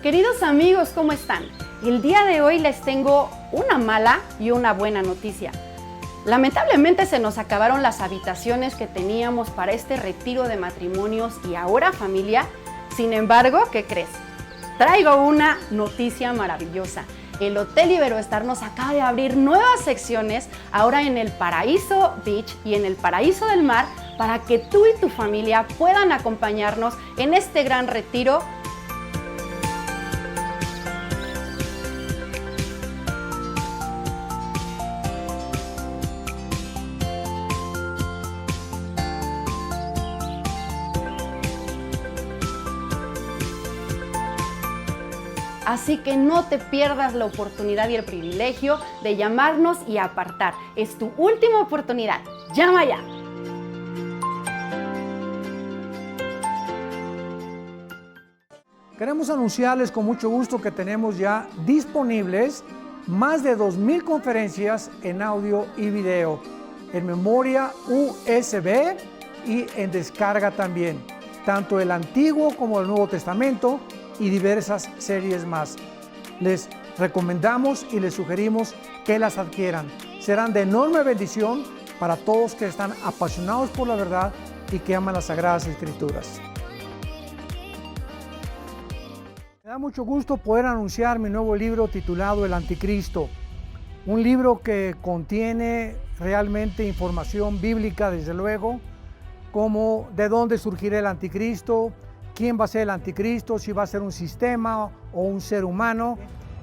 Queridos amigos, ¿cómo están? El día de hoy les tengo una mala y una buena noticia. Lamentablemente se nos acabaron las habitaciones que teníamos para este retiro de matrimonios y ahora familia. Sin embargo, ¿qué crees? Traigo una noticia maravillosa. El Hotel Iberoestar nos acaba de abrir nuevas secciones ahora en el Paraíso Beach y en el Paraíso del Mar para que tú y tu familia puedan acompañarnos en este gran retiro. Así que no te pierdas la oportunidad y el privilegio de llamarnos y apartar. Es tu última oportunidad. ¡Llama ya! Queremos anunciarles con mucho gusto que tenemos ya disponibles más de 2,000 conferencias en audio y video, en memoria USB y en descarga también, tanto el Antiguo como el Nuevo Testamento y diversas series más. Les recomendamos y les sugerimos que las adquieran. Serán de enorme bendición para todos que están apasionados por la verdad y que aman las Sagradas Escrituras. Me da mucho gusto poder anunciar mi nuevo libro titulado El Anticristo, un libro que contiene realmente información bíblica, desde luego, como de dónde surgirá el Anticristo, quién va a ser el Anticristo, si va a ser un sistema o un ser humano,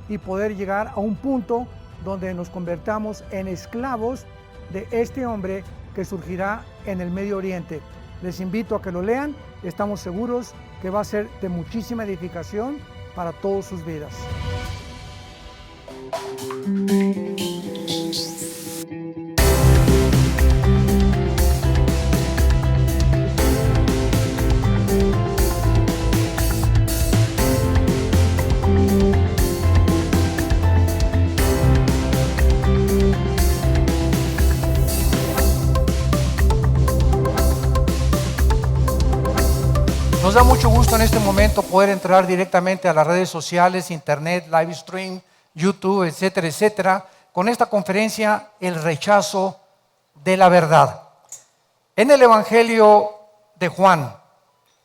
y poder llegar a un punto donde nos convertamos en esclavos de este hombre que surgirá en el Medio Oriente. Les invito a que lo lean, estamos seguros que va a ser de muchísima edificación para todas sus vidas. Nos da mucho gusto en este momento poder entrar directamente a las redes sociales, internet, live stream, YouTube, etcétera, etcétera, con esta conferencia, El rechazo de la verdad. En el Evangelio de Juan,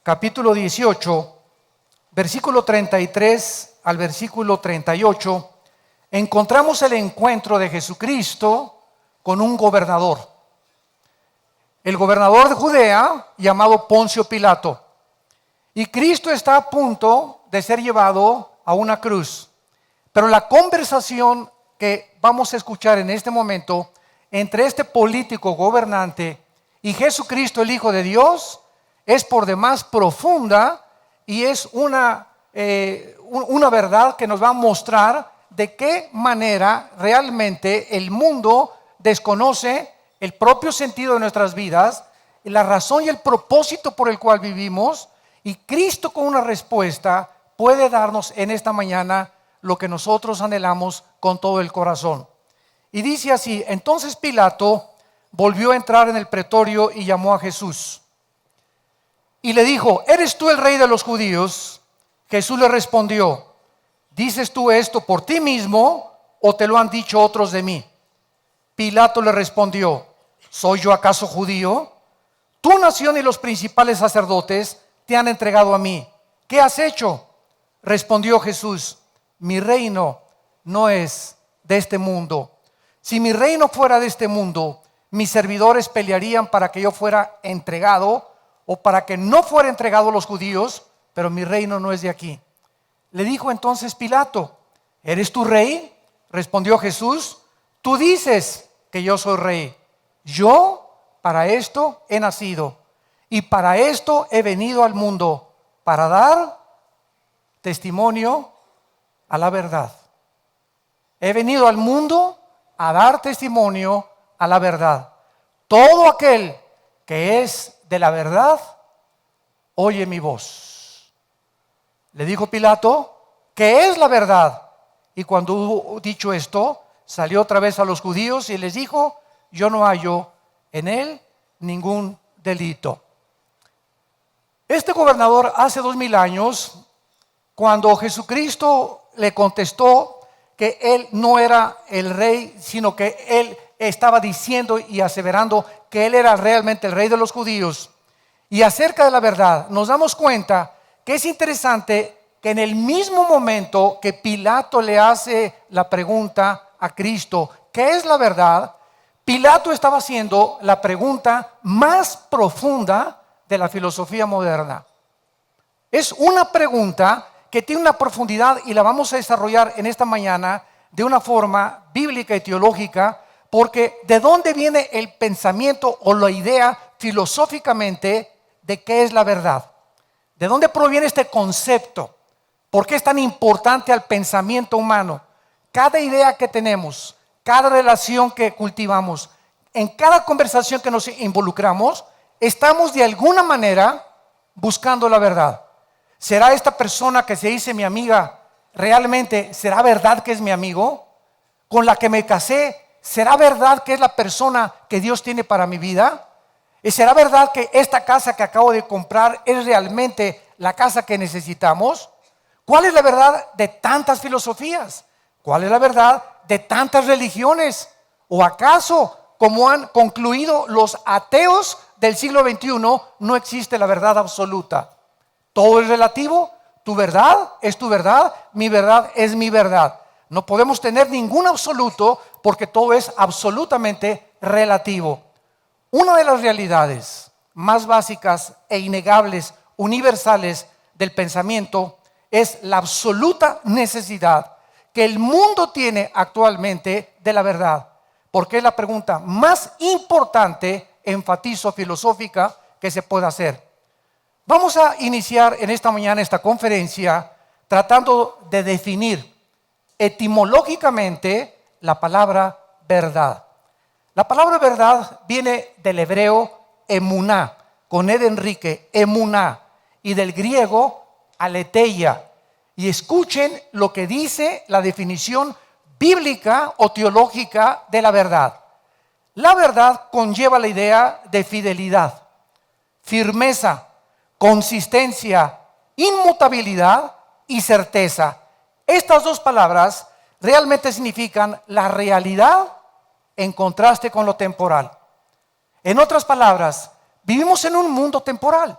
capítulo 18, versículo 33 al versículo 38, encontramos el encuentro de Jesucristo con un gobernador. El gobernador de Judea, llamado Poncio Pilato. Y Cristo está a punto de ser llevado a una cruz. Pero la conversación que vamos a escuchar en este momento entre este político gobernante y Jesucristo, el Hijo de Dios, es por demás profunda y es una verdad que nos va a mostrar de qué manera realmente el mundo desconoce el propio sentido de nuestras vidas, la razón y el propósito por el cual vivimos. Y Cristo, con una respuesta, puede darnos en esta mañana lo que nosotros anhelamos con todo el corazón. Y dice así: entonces Pilato volvió a entrar en el pretorio y llamó a Jesús. Y le dijo: ¿eres tú el rey de los judíos? Jesús le respondió: ¿dices tú esto por ti mismo o te lo han dicho otros de mí? Pilato le respondió: ¿soy yo acaso judío? Tu nación y los principales sacerdotes te han entregado a mí. ¿Qué has hecho? Respondió Jesús: mi reino no es de este mundo. Si mi reino fuera de este mundo, mis servidores pelearían para que yo fuera entregado o para que no fuera entregado a los judíos, pero mi reino no es de aquí. Le dijo entonces Pilato: ¿eres tú rey? Respondió Jesús: tú dices que yo soy rey. Yo para esto he nacido. Y para esto he venido al mundo, para dar testimonio a la verdad. He venido al mundo a dar testimonio a la verdad. Todo aquel que es de la verdad, oye mi voz. Le dijo Pilato: ¿qué es la verdad? Y cuando hubo dicho esto, salió otra vez a los judíos y les dijo: yo no hallo en él ningún delito. Este gobernador hace 2000 años cuando Jesucristo le contestó que él no era el rey, sino que él estaba diciendo y aseverando que él era realmente el rey de los judíos. Y acerca de la verdad, nos damos cuenta que es interesante que en el mismo momento que Pilato le hace la pregunta a Cristo, ¿qué es la verdad?, Pilato estaba haciendo la pregunta más profunda de la filosofía moderna. Es una pregunta que tiene una profundidad y la vamos a desarrollar en esta mañana de una forma bíblica y teológica, porque ¿de dónde viene el pensamiento o la idea filosóficamente de qué es la verdad? ¿De dónde proviene este concepto? ¿Por qué es tan importante al pensamiento humano? Cada idea que tenemos, cada relación que cultivamos, en cada conversación que nos involucramos, estamos de alguna manera buscando la verdad. ¿Será esta persona que se dice mi amiga realmente, será verdad que es mi amigo? ¿Con la que me casé, será verdad que es la persona que Dios tiene para mi vida? ¿Y será verdad que esta casa que acabo de comprar es realmente la casa que necesitamos? ¿Cuál es la verdad de tantas filosofías? ¿Cuál es la verdad de tantas religiones? ¿O acaso, como han concluido los ateos del siglo XXI, no existe la verdad absoluta? Todo es relativo. Tu verdad es tu verdad, mi verdad es mi verdad. No podemos tener ningún absoluto porque todo es absolutamente relativo. Una de las realidades más básicas e innegables, universales del pensamiento es la absoluta necesidad que el mundo tiene actualmente de la verdad, porque es la pregunta más importante, enfatizo, filosófica que se puede hacer. Vamos a iniciar en esta mañana esta conferencia tratando de definir etimológicamente la palabra verdad. La palabra verdad viene del hebreo emuná, con E de Enrique, emuná, y del griego aletheia. Y escuchen lo que dice la definición bíblica o teológica de la verdad. La verdad conlleva la idea de fidelidad, firmeza, consistencia, inmutabilidad y certeza. Estas dos palabras realmente significan la realidad en contraste con lo temporal. En otras palabras, vivimos en un mundo temporal.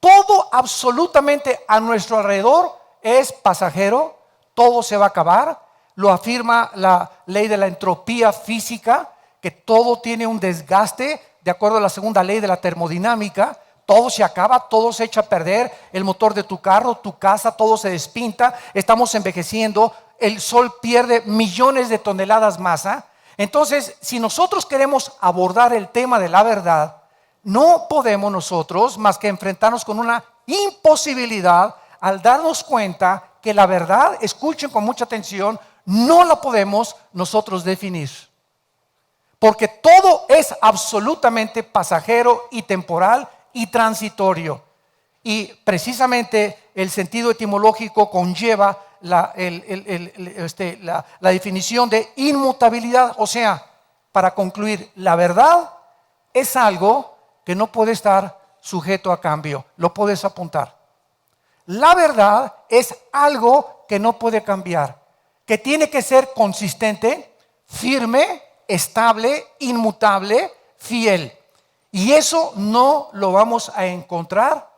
Todo absolutamente a nuestro alrededor es pasajero, todo se va a acabar. Lo afirma la ley de la entropía física, que todo tiene un desgaste, de acuerdo a la segunda ley de la termodinámica. Todo se acaba, todo se echa a perder, el motor de tu carro, tu casa, todo se despinta, estamos envejeciendo, el sol pierde millones de toneladas masa. Entonces, si nosotros queremos abordar el tema de la verdad, no podemos nosotros más que enfrentarnos con una imposibilidad al darnos cuenta que la verdad, escuchen con mucha atención, no la podemos nosotros definir. Porque todo es absolutamente pasajero y temporal y transitorio. Y precisamente el sentido etimológico conlleva la definición de inmutabilidad. O sea, para concluir, la verdad es algo que no puede estar sujeto a cambio. Lo puedes apuntar. La verdad es algo que no puede cambiar, que tiene que ser consistente, firme, estable, inmutable, fiel. Y eso no lo vamos a encontrar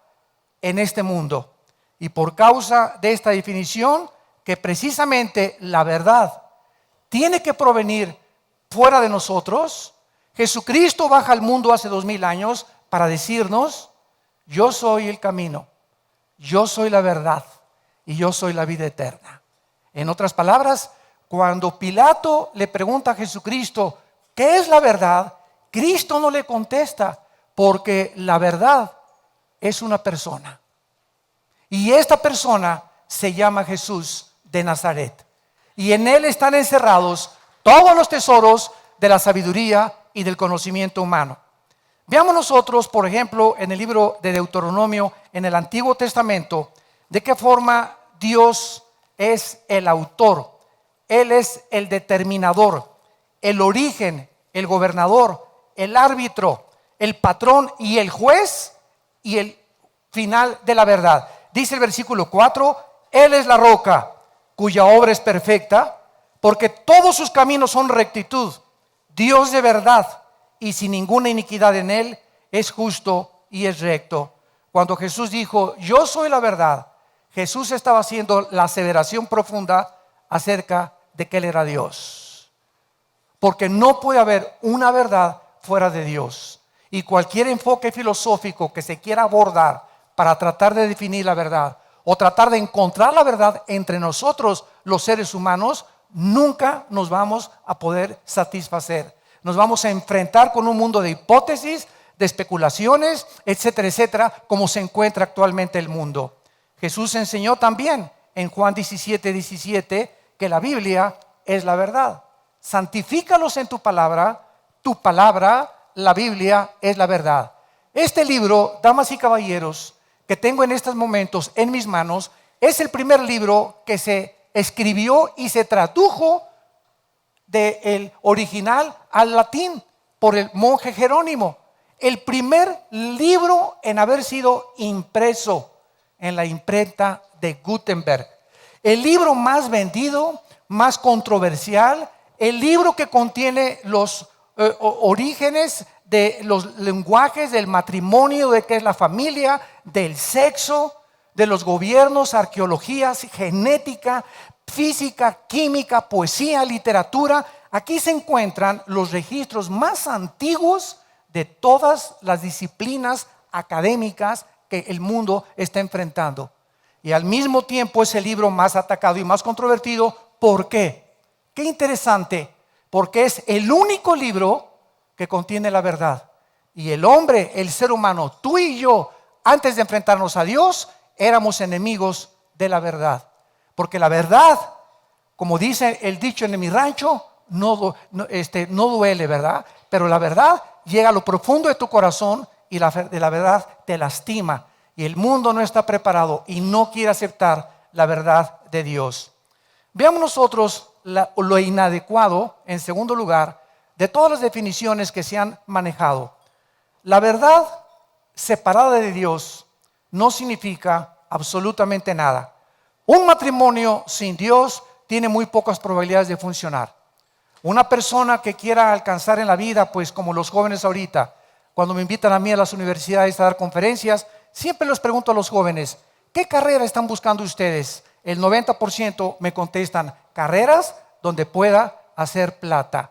en este mundo. Y por causa de esta definición, que precisamente la verdad tiene que provenir fuera de nosotros, Jesucristo baja al mundo hace 2000 años para decirnos: yo soy el camino, yo soy la verdad y yo soy la vida eterna. En otras palabras, cuando Pilato le pregunta a Jesucristo ¿qué es la verdad?, Cristo no le contesta, porque la verdad es una persona. Y esta persona se llama Jesús de Nazaret. Y en él están encerrados todos los tesoros de la sabiduría y del conocimiento humano. Veamos nosotros, por ejemplo, en el libro de Deuteronomio, en el Antiguo Testamento, de qué forma Dios es el autor. Él es el determinador, el origen, el gobernador, el árbitro, el patrón y el juez y el final de la verdad. Dice el versículo 4: Él es la roca cuya obra es perfecta, porque todos sus caminos son rectitud. Dios de verdad y sin ninguna iniquidad en Él, es justo y es recto. Cuando Jesús dijo, yo soy la verdad, Jesús estaba haciendo la aseveración profunda acerca de que Él era Dios. Porque no puede haber una verdad fuera de Dios. Y cualquier enfoque filosófico que se quiera abordar para tratar de definir la verdad o tratar de encontrar la verdad entre nosotros los seres humanos, nunca nos vamos a poder satisfacer. Nos vamos a enfrentar con un mundo de hipótesis, de especulaciones, etcétera, etcétera, como se encuentra actualmente el mundo. Jesús enseñó también en Juan 17:17 que la Biblia es la verdad. Santifícalos en tu palabra, la Biblia es la verdad. Este libro, damas y caballeros, que tengo en estos momentos en mis manos, es el primer libro que se escribió y se tradujo del original al latín por el monje Jerónimo. El primer libro en haber sido impreso en la imprenta de Gutenberg. El libro más vendido, más controversial, el libro que contiene los orígenes de los lenguajes del matrimonio, de qué es la familia, del sexo, de los gobiernos, arqueologías, genética, física, química, poesía, literatura. Aquí se encuentran los registros más antiguos de todas las disciplinas académicas que el mundo está enfrentando. Y al mismo tiempo es el libro más atacado y más controvertido. ¿Por qué? Qué interesante, porque es el único libro que contiene la verdad. Y el hombre, el ser humano, tú y yo, antes de enfrentarnos a Dios, éramos enemigos de la verdad. Porque la verdad, como dice el dicho en mi rancho, no duele, ¿verdad? Pero la verdad llega a lo profundo de tu corazón y la verdad te lastima. Y el mundo no está preparado y no quiere aceptar la verdad de Dios. Veamos nosotros lo inadecuado, en segundo lugar, de todas las definiciones que se han manejado. La verdad separada de Dios no significa absolutamente nada. Un matrimonio sin Dios tiene muy pocas probabilidades de funcionar. Una persona que quiera alcanzar en la vida, pues como los jóvenes ahorita, cuando me invitan a mí a las universidades a dar conferencias, siempre les pregunto a los jóvenes, ¿qué carrera están buscando ustedes? El 90% me contestan, carreras donde pueda hacer plata,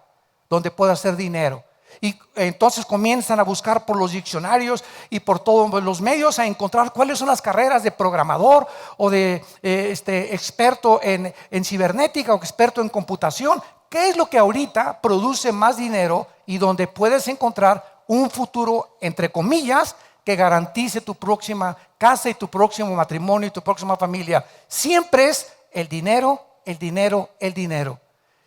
donde pueda hacer dinero. Y entonces comienzan a buscar por los diccionarios y por todos los medios a encontrar cuáles son las carreras de programador o de experto en cibernética o experto en computación. ¿Qué es lo que ahorita produce más dinero y donde puedes encontrar un futuro, entre comillas, que garantice tu próxima casa y tu próximo matrimonio y tu próxima familia? Siempre es el dinero, el dinero, el dinero.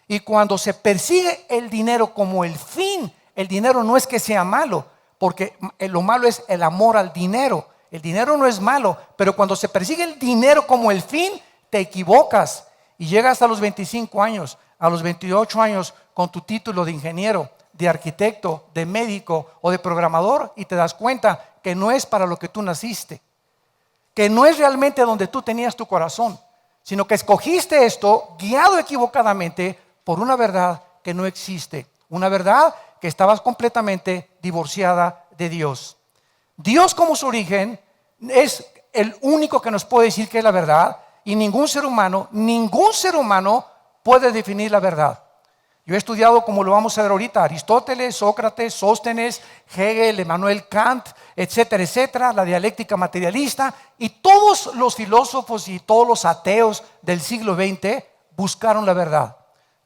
Y cuando se persigue el dinero como el fin, el dinero no es que sea malo, porque lo malo es el amor al dinero. El dinero no es malo, pero cuando se persigue el dinero como el fin, te equivocas y llegas a los 25 años, a los 28 años con tu título de ingeniero, de arquitecto, de médico o de programador y te das cuenta que no es para lo que tú naciste, que no es realmente donde tú tenías tu corazón, sino que escogiste esto guiado equivocadamente por una verdad que no existe, una verdad que estabas completamente divorciada de Dios. Dios como su origen es el único que nos puede decir que es la verdad y ningún ser humano puede definir la verdad. Yo he estudiado, como lo vamos a ver ahorita, Aristóteles, Sócrates, Sóstenes, Hegel, Emmanuel Kant, etcétera, etcétera, la dialéctica materialista, y todos los filósofos y todos los ateos del siglo XX buscaron la verdad,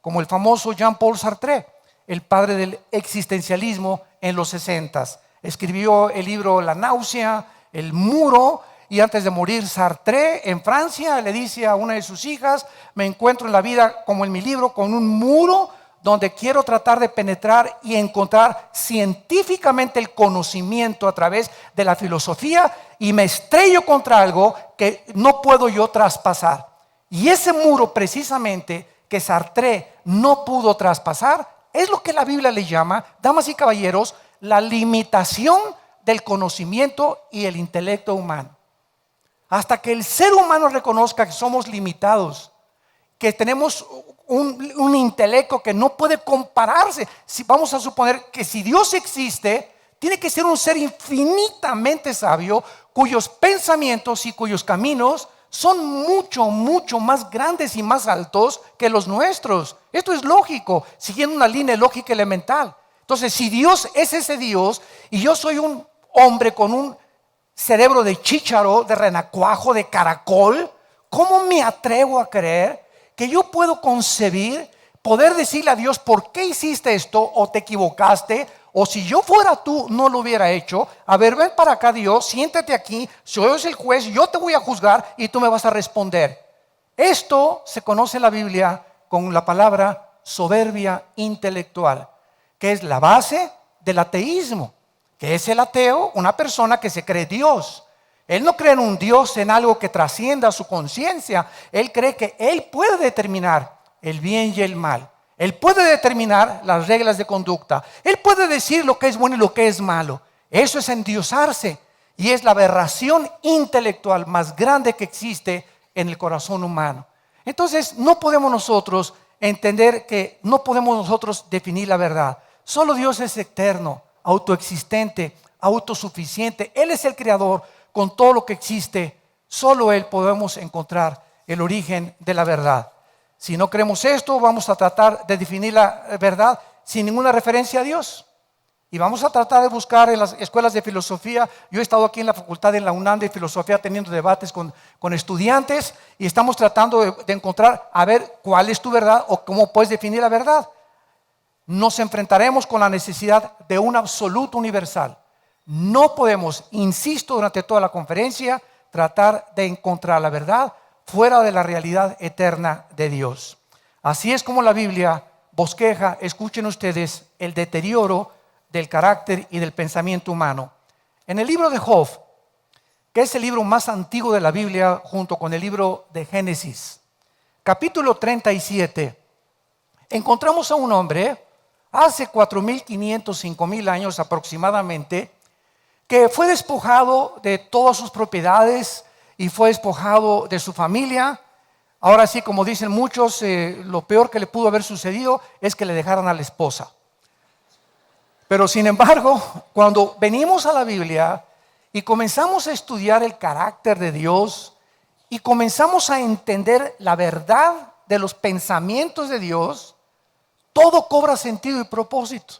como el famoso Jean-Paul Sartre, el padre del existencialismo en los 60s. Escribió el libro La náusea, El muro, y antes de morir Sartre en Francia le dice a una de sus hijas, me encuentro en la vida como en mi libro con un muro donde quiero tratar de penetrar y encontrar científicamente el conocimiento a través de la filosofía y me estrello contra algo que no puedo yo traspasar. Y ese muro precisamente que Sartre no pudo traspasar es lo que la Biblia le llama, damas y caballeros, la limitación del conocimiento y el intelecto humano. hasta que el ser humano reconozca que somos limitados, que tenemos un intelecto que no puede compararse. Si vamos a suponer que si Dios existe, tiene que ser un ser infinitamente sabio, cuyos pensamientos y cuyos caminos son mucho, mucho más grandes y más altos que los nuestros. Esto es lógico, siguiendo una línea lógica elemental. Entonces, si Dios es ese Dios y yo soy un hombre con un cerebro de chícharo, de renacuajo, de caracol, ¿cómo me atrevo a creer que yo puedo concebir, poder decirle a Dios, ¿por qué hiciste esto? ¿O te equivocaste? O si yo fuera tú, no lo hubiera hecho. A ver, ven para acá, Dios, siéntate aquí, soy el juez, yo te voy a juzgar y tú me vas a responder. Esto se conoce en la Biblia con la palabra soberbia intelectual, que es la base del ateísmo. Que es el ateo, una persona que se cree Dios. Él no cree en un Dios, en algo que trascienda su conciencia. Él cree que Él puede determinar el bien y el mal. Él puede determinar las reglas de conducta. Él puede decir lo que es bueno y lo que es malo. Eso es endiosarse y es la aberración intelectual más grande que existe en el corazón humano. Entonces no podemos nosotros entender que no podemos nosotros definir la verdad. Solo Dios es eterno, autoexistente, autosuficiente. Él es el creador. Con todo lo que existe, solo Él podemos encontrar el origen de la verdad. Si no creemos esto, vamos a tratar de definir la verdad sin ninguna referencia a Dios. Y vamos a tratar de buscar en las escuelas de filosofía. Yo he estado aquí en la facultad, en la UNAM de filosofía, teniendo debates con estudiantes y estamos tratando de encontrar, a ver, cuál es tu verdad o cómo puedes definir la verdad. Nos enfrentaremos con la necesidad de un absoluto universal. No podemos, insisto durante toda la conferencia, tratar de encontrar la verdad fuera de la realidad eterna de Dios. Así es como la Biblia bosqueja, escuchen ustedes, el deterioro del carácter y del pensamiento humano. En el libro de Job, que es el libro más antiguo de la Biblia junto con el libro de Génesis, capítulo 37, encontramos a un hombre hace 4,500, 5,000 años aproximadamente, que fue despojado de todas sus propiedades y fue despojado de su familia. Ahora sí, como dicen muchos, lo peor que le pudo haber sucedido es que le dejaran a la esposa. Pero sin embargo, cuando venimos a la Biblia y comenzamos a estudiar el carácter de Dios y comenzamos a entender la verdad de los pensamientos de Dios, todo cobra sentido y propósito.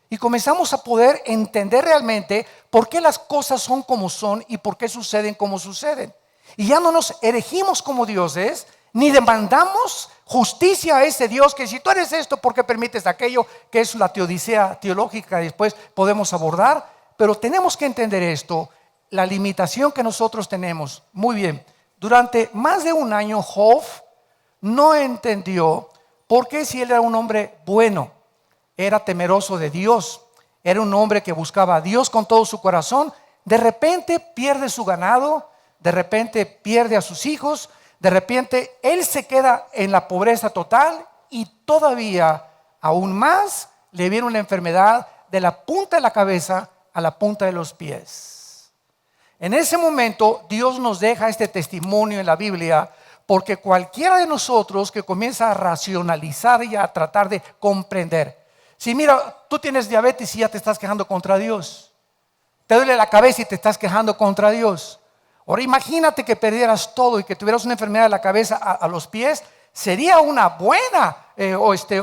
Y comenzamos a poder entender realmente por qué las cosas son como son y por qué suceden como suceden. Y ya no nos erigimos como dioses, ni demandamos justicia a ese Dios que si tú eres esto, ¿por qué permites aquello? Que es la teodicea teológica, después podemos abordar. Pero tenemos que entender esto, la limitación que nosotros tenemos. Muy bien, durante más de un año Job no entendió por qué si él era un hombre bueno, era temeroso de Dios, era un hombre que buscaba a Dios con todo su corazón, de repente pierde su ganado, de repente pierde a sus hijos, de repente él se queda en la pobreza total y todavía aún más le viene una enfermedad de la punta de la cabeza a la punta de los pies. En ese momento Dios nos deja este testimonio en la Biblia, porque cualquiera de nosotros que comienza a racionalizar y a tratar de comprender, si mira, tú tienes diabetes y ya te estás quejando contra Dios, te duele la cabeza y te estás quejando contra Dios. Ahora imagínate que perdieras todo y que tuvieras una enfermedad de la cabeza a los pies, sería una buena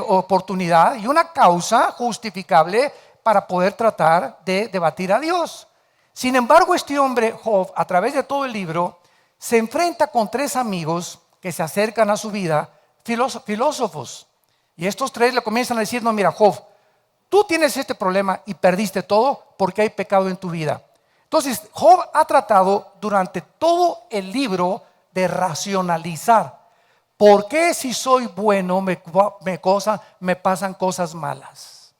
oportunidad y una causa justificable para poder tratar de debatir a Dios. Sin embargo, este hombre Job, a través de todo el libro, se enfrenta con 3 amigos que se acercan a su vida, filósofos. Y estos 3 le comienzan a decir, no, mira Job, tú tienes este problema y perdiste todo porque hay pecado en tu vida. Entonces, Job ha tratado durante todo el libro de racionalizar. ¿Por qué si soy bueno me pasan cosas malas?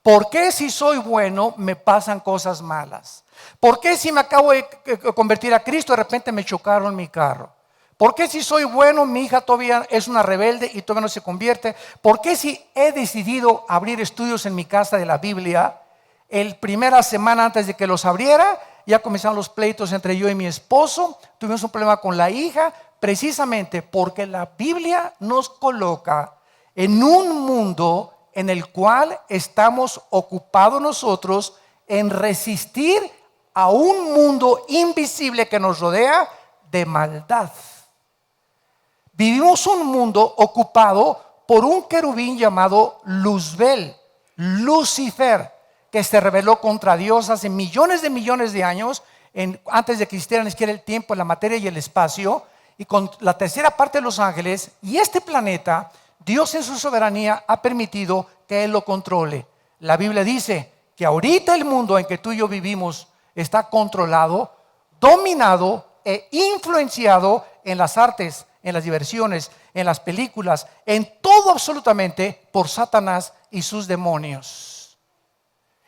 ¿Por qué si soy bueno me pasan cosas malas? ¿Por qué si me acabo de convertir a Cristo de repente me chocaron mi carro? ¿Por qué si soy bueno mi hija todavía es una rebelde y todavía no se convierte? ¿Por qué si he decidido abrir estudios en mi casa de la Biblia, el primera semana antes de que los abriera, ya comenzaron los pleitos entre yo y mi esposo, tuvimos un problema con la hija, precisamente porque la Biblia nos coloca en un mundo en el cual estamos ocupados nosotros en resistir a un mundo invisible que nos rodea de maldad. Vivimos un mundo ocupado por un querubín llamado Luzbel, Lucifer, que se rebeló contra Dios hace millones de años, antes de que existiera ni siquiera el tiempo, la materia y el espacio, y con la tercera parte de los ángeles. Y este planeta, Dios en su soberanía ha permitido que Él lo controle. La Biblia dice que ahorita el mundo en que tú y yo vivimos está controlado, dominado e influenciado en las artes, en las diversiones, en las películas, en todo absolutamente por Satanás y sus demonios.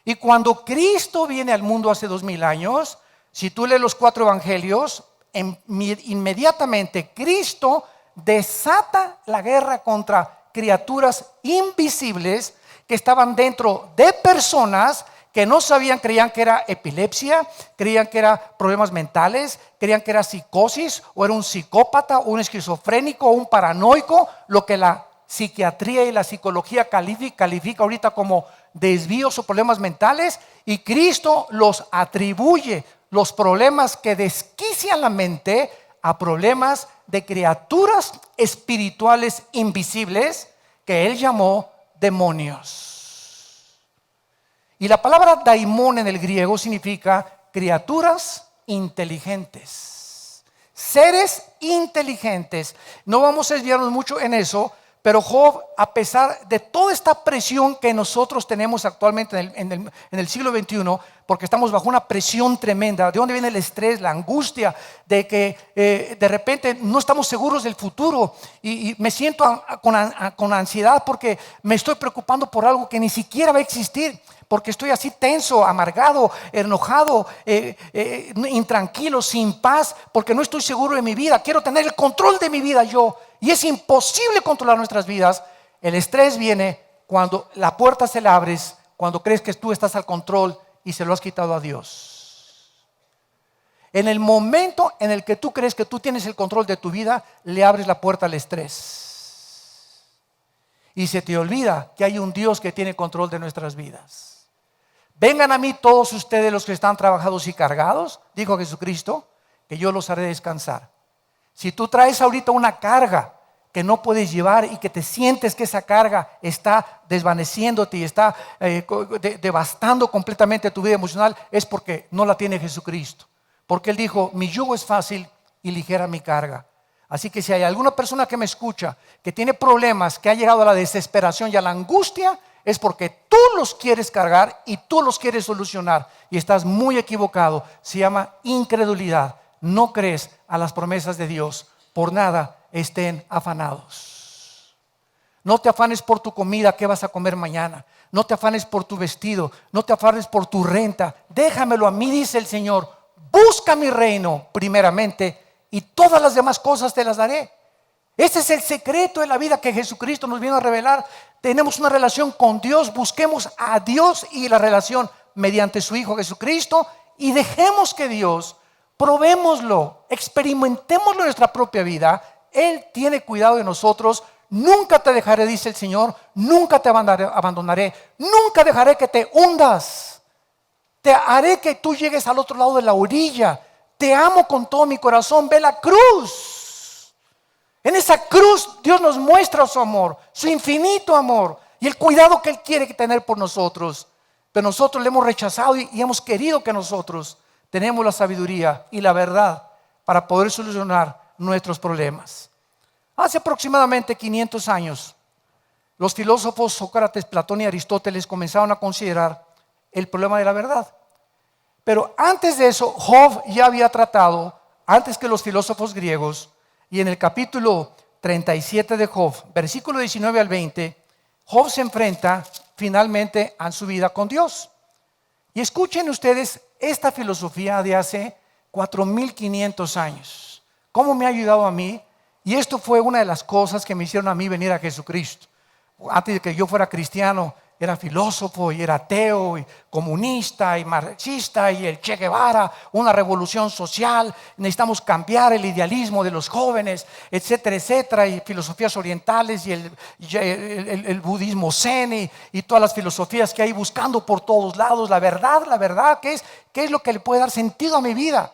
Y cuando Cristo viene al mundo hace 2000 años, si tú lees los 4 evangelios, inmediatamente Cristo desata la guerra contra criaturas invisibles que estaban dentro de personas que no sabían, creían que era epilepsia, creían que era problemas mentales, creían que era psicosis, o era un psicópata, o un esquizofrénico, o un paranoico, lo que la psiquiatría y la psicología califica ahorita como desvíos o problemas mentales, y Cristo los atribuye, los problemas que desquician la mente, a problemas de criaturas espirituales invisibles que Él llamó demonios. Y la palabra daimón en el griego significa criaturas inteligentes, seres inteligentes. No vamos a desviarnos mucho en eso, pero Job, a pesar de toda esta presión que nosotros tenemos actualmente en el siglo XXI, porque estamos bajo una presión tremenda, ¿de dónde viene el estrés, la angustia? De que de repente no estamos seguros del futuro y me siento con ansiedad porque me estoy preocupando por algo que ni siquiera va a existir, porque estoy así tenso, amargado, enojado, intranquilo, sin paz, porque no estoy seguro de mi vida. Quiero tener el control de mi vida yo, y es imposible controlar nuestras vidas. El estrés viene cuando la puerta se la abres, cuando crees que tú estás al control y se lo has quitado a Dios. En el momento en el que tú crees que tú tienes el control de tu vida, le abres la puerta al estrés y se te olvida que hay un Dios que tiene control de nuestras vidas. Vengan a mí todos ustedes los que están trabajados y cargados, dijo Jesucristo, que yo los haré descansar. Si tú traes ahorita una carga que no puedes llevar y que te sientes que esa carga está desvaneciéndote y está devastando completamente tu vida emocional, es porque no la tiene Jesucristo. Porque Él dijo, mi yugo es fácil y ligera mi carga. Así que si hay alguna persona que me escucha que tiene problemas, que ha llegado a la desesperación y a la angustia, es porque tú los quieres cargar y tú los quieres solucionar, y estás muy equivocado. Se llama incredulidad. No crees a las promesas de Dios. Por nada estén afanados. No te afanes por tu comida, qué vas a comer mañana. No te afanes por tu vestido, no te afanes por tu renta. Déjamelo a mí, dice el Señor. Busca mi reino primeramente y todas las demás cosas te las daré. Ese es el secreto de la vida que Jesucristo nos vino a revelar. Tenemos una relación con Dios, busquemos a Dios y la relación mediante su Hijo Jesucristo, y dejemos que Dios, probémoslo, experimentémoslo en nuestra propia vida. Él tiene cuidado de nosotros. Nunca te dejaré, dice el Señor, nunca te abandonaré, nunca dejaré que te hundas. Te haré que tú llegues al otro lado de la orilla. Te amo con todo mi corazón. Ve la cruz. En esa cruz Dios nos muestra su amor, su infinito amor y el cuidado que Él quiere tener por nosotros. Pero nosotros le hemos rechazado y hemos querido que nosotros tenemos la sabiduría y la verdad para poder solucionar nuestros problemas. Hace aproximadamente 500 años, los filósofos Sócrates, Platón y Aristóteles comenzaron a considerar el problema de la verdad. Pero antes de eso, Job ya había tratado, antes que los filósofos griegos, y en el capítulo 37 de Job, versículo 19 al 20, Job se enfrenta finalmente a su vida con Dios. Y escuchen ustedes esta filosofía de hace 4500 años. ¿Cómo me ha ayudado a mí? Y esto fue una de las cosas que me hicieron a mí venir a Jesucristo. Antes de que yo fuera cristiano, era filósofo y era ateo y comunista y marxista y el Che Guevara, una revolución social, necesitamos cambiar el idealismo de los jóvenes, etcétera, etcétera, y filosofías orientales y el budismo zen y todas las filosofías que hay buscando por todos lados la verdad, ¿qué es lo que le puede dar sentido a mi vida?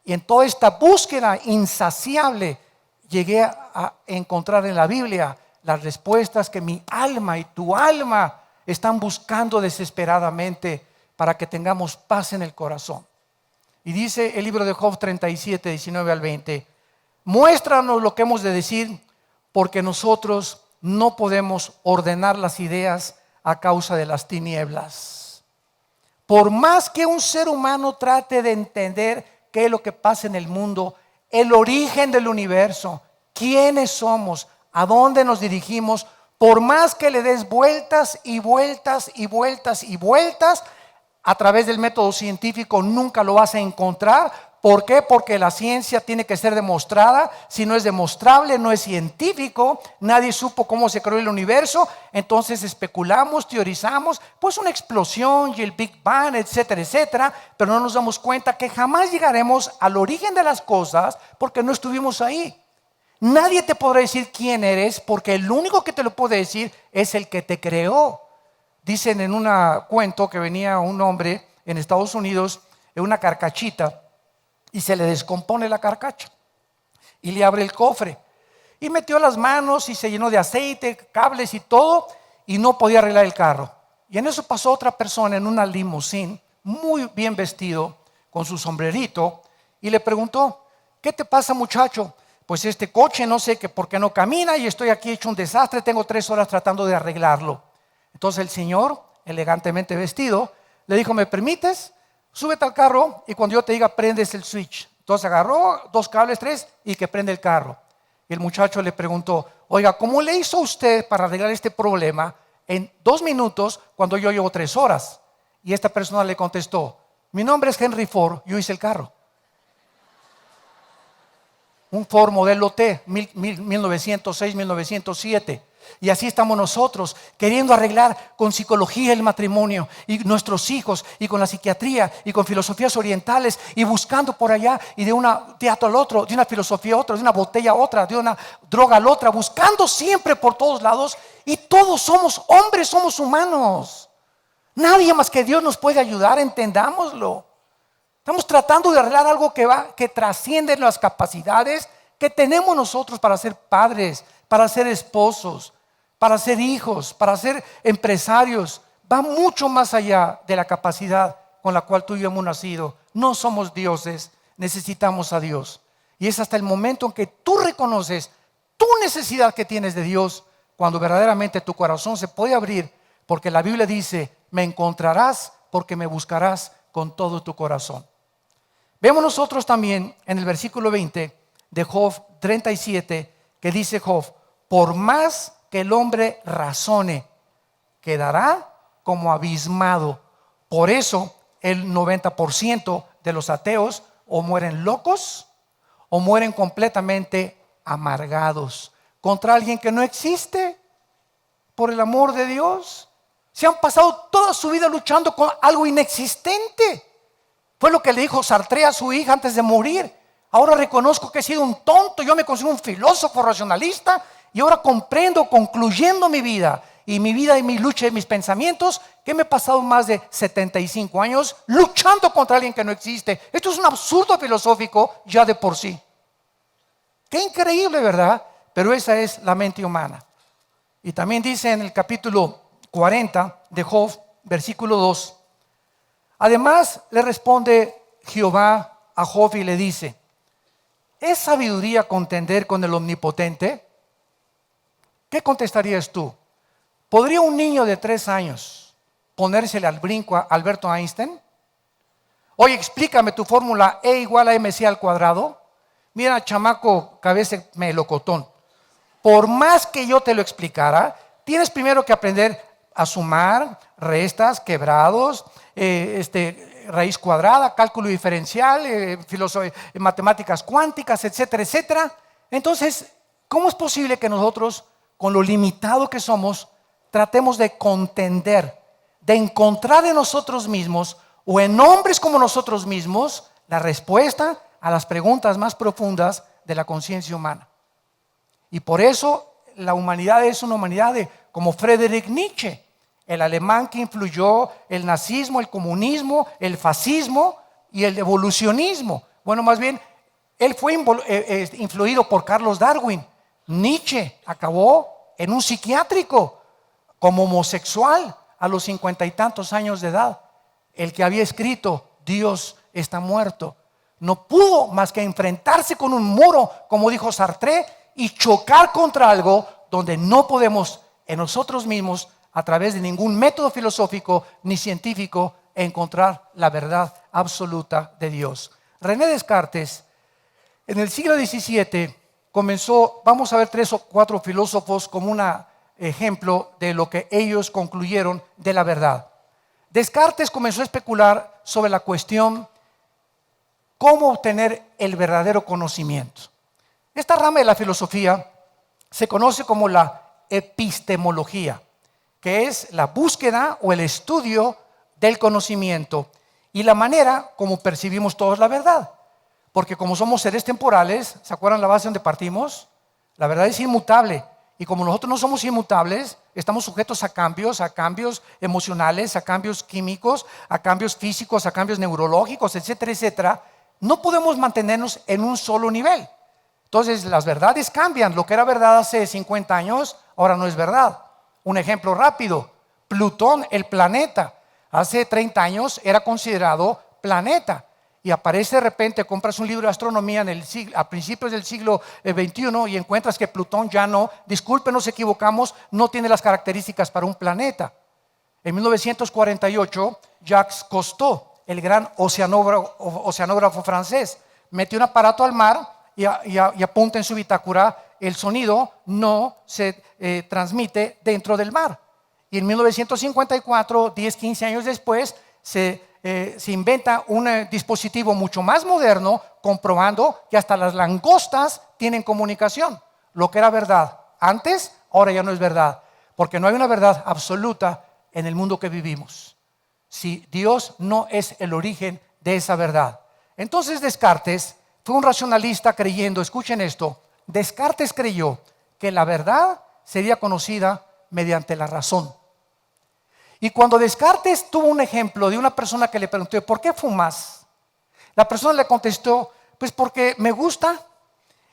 Y en toda esta búsqueda insaciable llegué a encontrar en la Biblia las respuestas que mi alma y tu alma están buscando desesperadamente para que tengamos paz en el corazón. Y dice el libro de Job 37, 19 al 20, muéstranos lo que hemos de decir, porque nosotros no podemos ordenar las ideas a causa de las tinieblas. Por más que un ser humano trate de entender qué es lo que pasa en el mundo, el origen del universo, quiénes somos, a dónde nos dirigimos, por más que le des vueltas y vueltas y vueltas y vueltas, a través del método científico nunca lo vas a encontrar. ¿Por qué? Porque la ciencia tiene que ser demostrada. Si no es demostrable, no es científico. Nadie supo cómo se creó el universo. Entonces especulamos, teorizamos, pues una explosión y el Big Bang, etcétera, etcétera. Pero no nos damos cuenta que jamás llegaremos al origen de las cosas porque no estuvimos ahí. Nadie te podrá decir quién eres, porque el único que te lo puede decir es el que te creó. Dicen en un cuento que venía un hombre en Estados Unidos en una carcachita y se le descompone la carcacha y le abre el cofre y metió las manos y se llenó de aceite, cables y todo, y no podía arreglar el carro. Y en eso pasó otra persona en una limusín, muy bien vestido, con su sombrerito, y le preguntó: ¿qué te pasa, muchacho? Pues este coche no sé que por qué no camina y estoy aquí hecho un desastre, tengo 3 horas tratando de arreglarlo. Entonces el señor, elegantemente vestido, le dijo: ¿me permites? Súbete al carro y cuando yo te diga prendes el switch. Entonces agarró 2 cables, 3 y que prende el carro. Y el muchacho le preguntó: oiga, ¿cómo le hizo usted para arreglar este problema en 2 minutos cuando yo llevo 3 horas? Y esta persona le contestó: mi nombre es Henry Ford, yo hice el carro. Un Ford modelo T, 1906, 1907. Y así estamos nosotros, queriendo arreglar con psicología el matrimonio y nuestros hijos, y con la psiquiatría y con filosofías orientales, y buscando por allá y de un teatro al otro, de una filosofía a otra, de una botella a otra, de una droga a la otra, buscando siempre por todos lados. Y todos somos hombres, somos humanos. Nadie más que Dios nos puede ayudar, entendámoslo. Estamos tratando de arreglar algo que trasciende las capacidades que tenemos nosotros para ser padres, para ser esposos, para ser hijos, para ser empresarios. Va mucho más allá de la capacidad con la cual tú y yo hemos nacido. No somos dioses, necesitamos a Dios. Y es hasta el momento en que tú reconoces tu necesidad que tienes de Dios, cuando verdaderamente tu corazón se puede abrir, porque la Biblia dice: me encontrarás porque me buscarás con todo tu corazón. Vemos nosotros también en el versículo 20 de Job 37 que dice Job: por más que el hombre razone, quedará como abismado. Por eso el 90% de los ateos o mueren locos o mueren completamente amargados contra alguien que no existe. Por el amor de Dios, se han pasado toda su vida luchando con algo inexistente. Fue lo que le dijo Sartre a su hija antes de morir: ahora reconozco que he sido un tonto, yo me considero un filósofo racionalista y ahora comprendo, concluyendo mi vida y mi lucha y mis pensamientos, que me he pasado más de 75 años luchando contra alguien que no existe. Esto es un absurdo filosófico ya de por sí. Qué increíble, ¿verdad? Pero esa es la mente humana. Y también dice en el capítulo 40 de Job, versículo 2: además le responde Jehová a Job y le dice: ¿es sabiduría contender con el omnipotente? ¿Qué contestarías tú? ¿Podría un niño de 3 años ponérsele al brinco a Alberto Einstein? Oye, explícame tu fórmula E igual a MC al cuadrado. Mira, chamaco, cabeza melocotón, por más que yo te lo explicara, tienes primero que aprender a sumar, restas, quebrados, raíz cuadrada, cálculo diferencial, matemáticas cuánticas, etcétera, etcétera. Entonces, ¿cómo es posible que nosotros, con lo limitado que somos, tratemos de contender, de encontrar en nosotros mismos o en hombres como nosotros mismos la respuesta a las preguntas más profundas de la conciencia humana. Y por eso la humanidad es una humanidad como Friedrich Nietzsche, el alemán que influyó el nazismo, el comunismo, el fascismo y el evolucionismo. Bueno, más bien, él fue influido por Carlos Darwin. Nietzsche acabó en un psiquiátrico como homosexual a los 50 y tantos años de edad. El que había escrito Dios está muerto no pudo más que enfrentarse con un muro, como dijo Sartre, y chocar contra algo donde no podemos en nosotros mismos, a través de ningún método filosófico ni científico, encontrar la verdad absoluta de Dios. René Descartes, en el siglo XVII, comenzó, vamos a ver 3 o 4 filósofos como un ejemplo de lo que ellos concluyeron de la verdad. Descartes comenzó a especular sobre la cuestión cómo obtener el verdadero conocimiento. Esta rama de la filosofía se conoce como la epistemología, que es la búsqueda o el estudio del conocimiento y la manera como percibimos todos la verdad. Porque como somos seres temporales, ¿se acuerdan la base donde partimos? La verdad es inmutable. Y como nosotros no somos inmutables, estamos sujetos a cambios emocionales, a cambios químicos, a cambios físicos, a cambios neurológicos, etcétera, etcétera. No podemos mantenernos en un solo nivel. Entonces las verdades cambian. Lo que era verdad hace 50 años, ahora no es verdad. Un ejemplo rápido: Plutón, el planeta, hace 30 años era considerado planeta. Y aparece de repente, compras un libro de astronomía a principios del siglo XXI y encuentras que Plutón ya no, disculpen, nos equivocamos, no tiene las características para un planeta. En 1948, Jacques Cousteau, el gran oceanógrafo francés, metió un aparato al mar y apunta en su bitácora: el sonido no se transmite dentro del mar. Y en 1954, 10, 15 años después, se inventa un dispositivo mucho más moderno, comprobando que hasta las langostas tienen comunicación. Lo que era verdad antes, ahora ya no es verdad, porque no hay una verdad absoluta en el mundo que vivimos, si Dios no es el origen de esa verdad. Entonces Descartes fue un racionalista creyendo, escuchen esto, Descartes creyó que la verdad sería conocida mediante la razón. Y cuando Descartes tuvo un ejemplo de una persona que le preguntó: ¿por qué fumas? La persona le contestó: pues porque me gusta.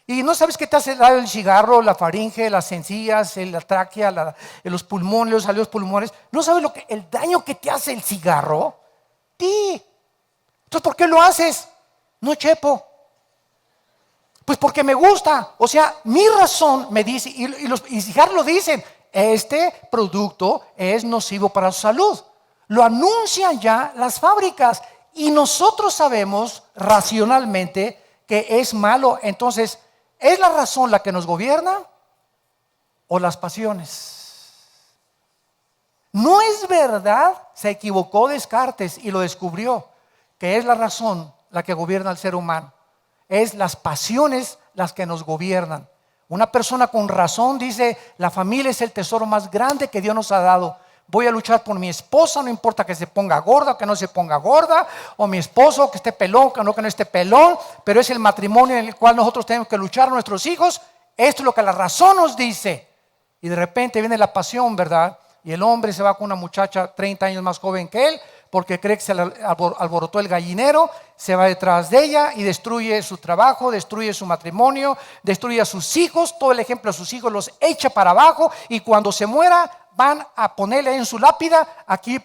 Y no sabes qué te hace daño el cigarro, la faringe, las encías, la tráquea, los pulmones, los pulmones. ¿No sabes el daño que te hace el cigarro? Sí. Entonces, ¿por qué lo haces? No, chepo. Pues porque me gusta. O sea, mi razón me dice, y los cigarros lo dicen: este producto es nocivo para su salud. Lo anuncian ya las fábricas y nosotros sabemos racionalmente que es malo. Entonces, ¿es la razón la que nos gobierna o las pasiones? No es verdad, se equivocó Descartes y lo descubrió, que es la razón la que gobierna al ser humano. Es las pasiones las que nos gobiernan. Una persona con razón dice: la familia es el tesoro más grande que Dios nos ha dado. Voy a luchar por mi esposa, no importa que se ponga gorda o que no se ponga gorda, o mi esposo que esté pelón, que no esté pelón, pero es el matrimonio en el cual nosotros tenemos que luchar a nuestros hijos. Esto es lo que la razón nos dice. Y de repente viene la pasión, ¿verdad? Y el hombre se va con una muchacha 30 años más joven que él, porque cree que se le alborotó el gallinero, se va detrás de ella y destruye su trabajo, destruye su matrimonio, destruye a sus hijos. Todo el ejemplo de sus hijos los echa para abajo, y cuando se muera van a ponerle en su lápida: aquí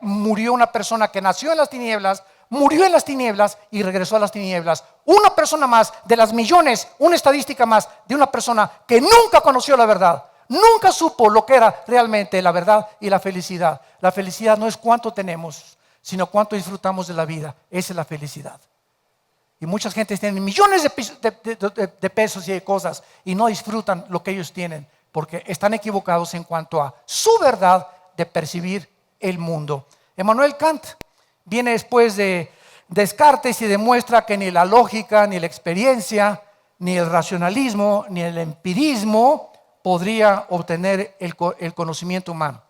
murió una persona que nació en las tinieblas, murió en las tinieblas y regresó a las tinieblas. Una persona más de las millones, una estadística más de una persona que nunca conoció la verdad. Nunca supo lo que era realmente la verdad y la felicidad. La felicidad no es cuánto tenemos, sino cuánto disfrutamos de la vida. Esa es la felicidad. Y muchas gentes tienen millones de pesos y de cosas y no disfrutan lo que ellos tienen, porque están equivocados en cuanto a su verdad de percibir el mundo. Immanuel Kant viene después de Descartes y demuestra que ni la lógica, ni la experiencia, ni el racionalismo, ni el empirismo podría obtener el conocimiento humano.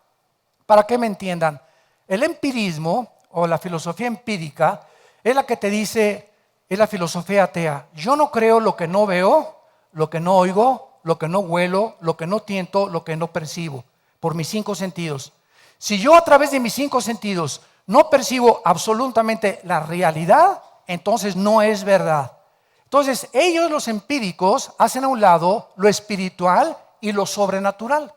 Para que me entiendan, el empirismo o la filosofía empírica es la que te dice, es la filosofía atea. Yo no creo lo que no veo, lo que no oigo, lo que no huelo, lo que no tiento, lo que no percibo, por mis 5 sentidos. Si yo a través de mis 5 sentidos no percibo absolutamente la realidad, entonces no es verdad. Entonces ellos, los empíricos, hacen a un lado lo espiritual y lo sobrenatural.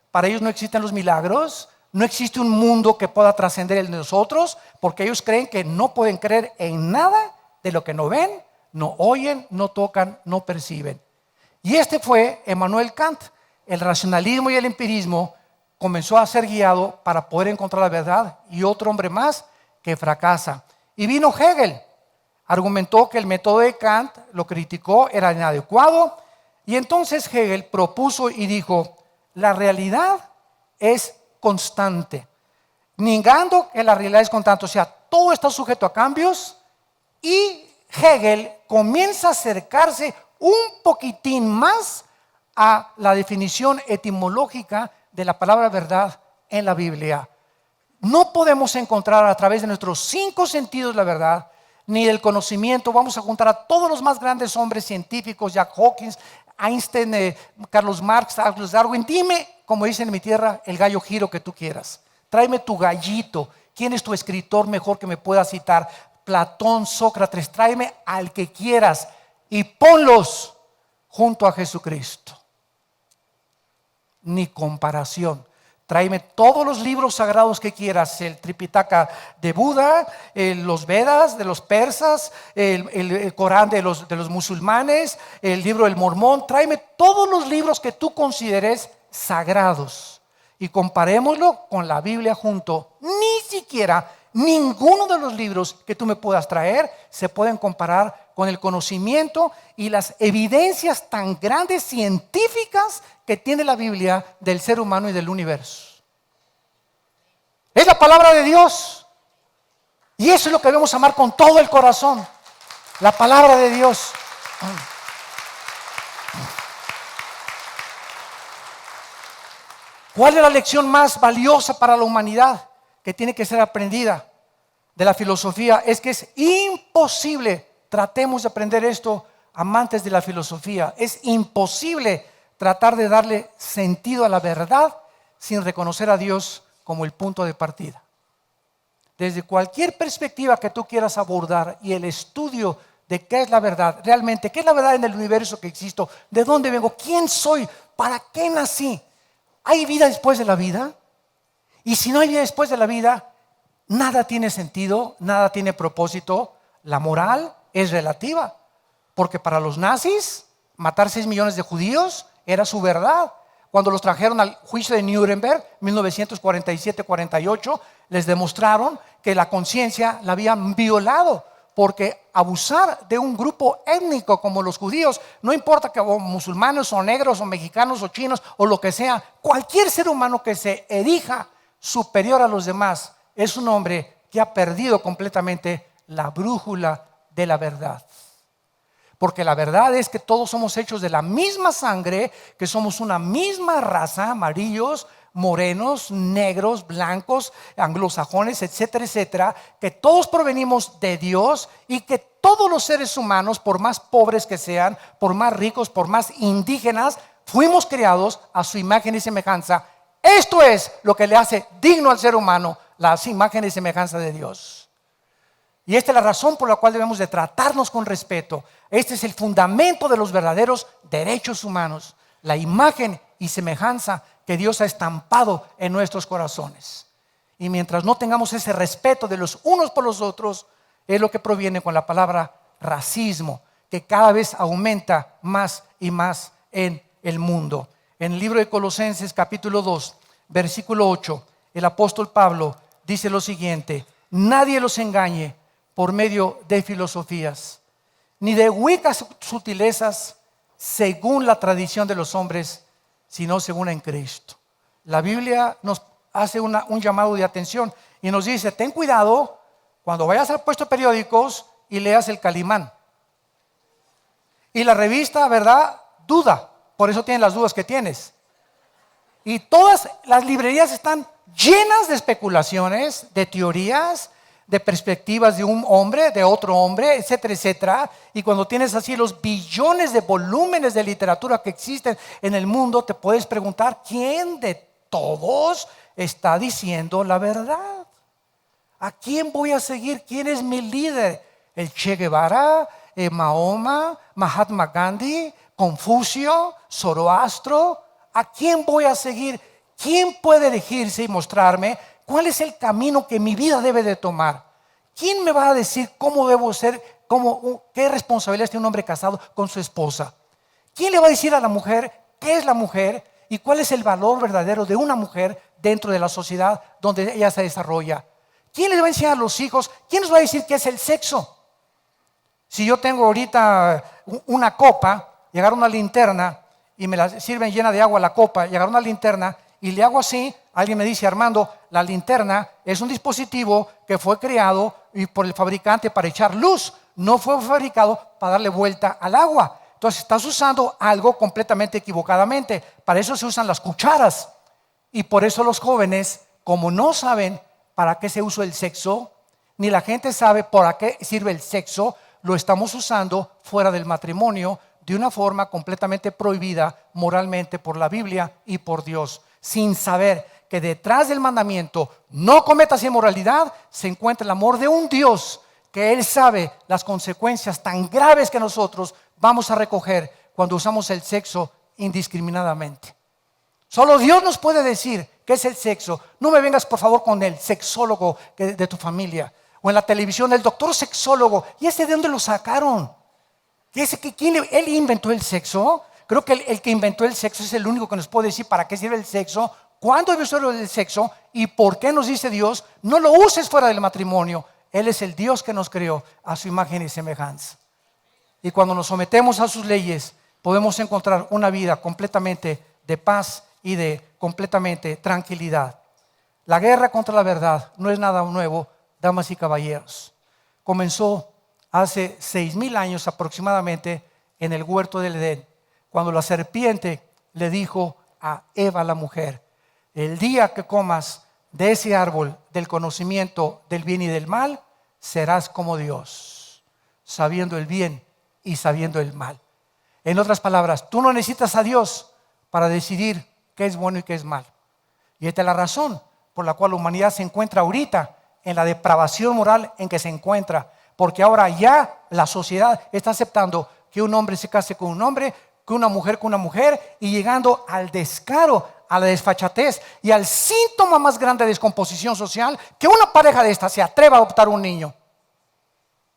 Para ellos no existen los milagros, no existe un mundo que pueda trascender el de nosotros, porque ellos creen que no pueden creer en nada de lo que no ven, no oyen, no tocan, no perciben. Y este fue Emmanuel Kant. El racionalismo y el empirismo comenzó a ser guiado para poder encontrar la verdad, y otro hombre más que fracasa. Y vino Hegel, argumentó que el método de Kant, lo criticó, era inadecuado, y entonces Hegel propuso y dijo, la realidad es constante, negando que la realidad es constante, o sea, todo está sujeto a cambios, y Hegel comienza a acercarse un poquitín más a la definición etimológica de la palabra verdad en la Biblia. No podemos encontrar a través de nuestros 5 sentidos la verdad, ni del conocimiento. Vamos a juntar a todos los más grandes hombres científicos, Jack Hawkins, Einstein, Carlos Marx, Charles Darwin. Dime, como dicen en mi tierra, el gallo giro que tú quieras. Tráeme tu gallito. ¿Quién es tu escritor mejor que me pueda citar? Platón, Sócrates. Tráeme al que quieras y ponlos junto a Jesucristo. Ni comparación. Tráeme todos los libros sagrados que quieras, el Tripitaka de Buda, los Vedas de los persas, el Corán de los musulmanes, el libro del Mormón. Tráeme todos los libros que tú consideres sagrados y comparémoslo con la Biblia junto. Ni siquiera ninguno de los libros que tú me puedas traer se pueden comparar con el conocimiento y las evidencias tan grandes científicas que tiene la Biblia del ser humano y del universo. Es la palabra de Dios. Y eso es lo que debemos amar con todo el corazón. La palabra de Dios. ¿Cuál es la lección más valiosa para la humanidad que tiene que ser aprendida de la filosofía? Es que es imposible, tratemos de aprender esto, amantes de la filosofía, es imposible tratar de darle sentido a la verdad sin reconocer a Dios como el punto de partida. Desde cualquier perspectiva que tú quieras abordar y el estudio de qué es la verdad, realmente, qué es la verdad en el universo que existo, de dónde vengo, quién soy, para qué nací. ¿Hay vida después de la vida? Y si no hay vida después de la vida, nada tiene sentido, nada tiene propósito. La moral es relativa, porque para los nazis matar 6 millones de judíos era su verdad. Cuando los trajeron al juicio de Nuremberg, 1947-48, les demostraron que la conciencia la habían violado, porque abusar de un grupo étnico como los judíos, no importa que o musulmanes o negros o mexicanos o chinos o lo que sea, cualquier ser humano que se erija superior a los demás es un hombre que ha perdido completamente la brújula de la verdad. Porque la verdad es que todos somos hechos de la misma sangre, que somos una misma raza, amarillos, morenos, negros, blancos, anglosajones, etcétera, etcétera, que todos provenimos de Dios y que todos los seres humanos, por más pobres que sean, por más ricos, por más indígenas, fuimos creados a su imagen y semejanza. Esto es lo que le hace digno al ser humano, la imagen y semejanza de Dios. Y esta es la razón por la cual debemos de tratarnos con respeto. Este es el fundamento de los verdaderos derechos humanos, la imagen y semejanza que Dios ha estampado en nuestros corazones. Y mientras no tengamos ese respeto de los unos por los otros, es lo que proviene con la palabra racismo, que cada vez aumenta más y más en el mundo. En el libro de Colosenses capítulo 2, versículo 8, el apóstol Pablo dice lo siguiente: nadie los engañe por medio de filosofías, ni de huecas sutilezas según la tradición de los hombres, sino según en Cristo. La Biblia nos hace un llamado de atención y nos dice: ten cuidado cuando vayas al puesto de periódicos y leas el Calimán y la revista, ¿verdad?, Duda, Por eso tienes las dudas que tienes. Y todas las librerías están llenas de especulaciones, de teorías, de perspectivas de un hombre, de otro hombre, etcétera, etcétera. Y cuando tienes así los billones de volúmenes de literatura que existen en el mundo, te puedes preguntar, ¿quién de todos está diciendo la verdad? ¿A quién voy a seguir? ¿Quién es mi líder? ¿El Che Guevara? ¿Mahoma? ¿Mahatma Gandhi? ¿Confucio? ¿Zoroastro? ¿A quién voy a seguir? ¿Quién puede elegirse y mostrarme cuál es el camino que mi vida debe de tomar? ¿Quién me va a decir cómo debo ser, qué responsabilidades tiene un hombre casado con su esposa? ¿Quién le va a decir a la mujer qué es la mujer y cuál es el valor verdadero de una mujer dentro de la sociedad donde ella se desarrolla? ¿Quién les va a enseñar a los hijos? ¿Quién nos va a decir qué es el sexo? Si yo tengo ahorita una copa y agarro una linterna y me la sirven llena de agua la copa y agarro una linterna y le hago así, alguien me dice, Armando, la linterna es un dispositivo que fue creado por el fabricante para echar luz, no fue fabricado para darle vuelta al agua. Entonces estás usando algo completamente equivocadamente. Para eso se usan las cucharas. Y por eso los jóvenes, como no saben para qué se usa el sexo, ni la gente sabe para qué sirve el sexo, lo estamos usando fuera del matrimonio de una forma completamente prohibida moralmente por la Biblia y por Dios, sin saber que detrás del mandamiento no cometas inmoralidad se encuentra el amor de un Dios que Él sabe las consecuencias tan graves que nosotros vamos a recoger cuando usamos el sexo indiscriminadamente. Solo Dios nos puede decir qué es el sexo. No me vengas por favor con el sexólogo de tu familia o en la televisión el doctor sexólogo. ¿Y ese de dónde lo sacaron? ¿Él inventó el sexo? Creo que el que inventó el sexo es el único que nos puede decir para qué sirve el sexo, cuándo debe ser el sexo y por qué nos dice Dios, no lo uses fuera del matrimonio. Él es el Dios que nos creó a su imagen y semejanza. Y cuando nos sometemos a sus leyes, podemos encontrar una vida completamente de paz y de completamente tranquilidad. La guerra contra la verdad no es nada nuevo, damas y caballeros. Comenzó hace 6,000 años aproximadamente en el huerto del Edén, cuando la serpiente le dijo a Eva la mujer, el día que comas de ese árbol del conocimiento del bien y del mal, serás como Dios, sabiendo el bien y sabiendo el mal. En otras palabras, tú no necesitas a Dios para decidir qué es bueno y qué es malo. Y esta es la razón por la cual la humanidad se encuentra ahorita en la depravación moral en que se encuentra, porque ahora ya la sociedad está aceptando que un hombre se case con un hombre, que una mujer con una mujer, y llegando al descaro, a la desfachatez y al síntoma más grande de descomposición social, que una pareja de esta se atreva a adoptar un niño.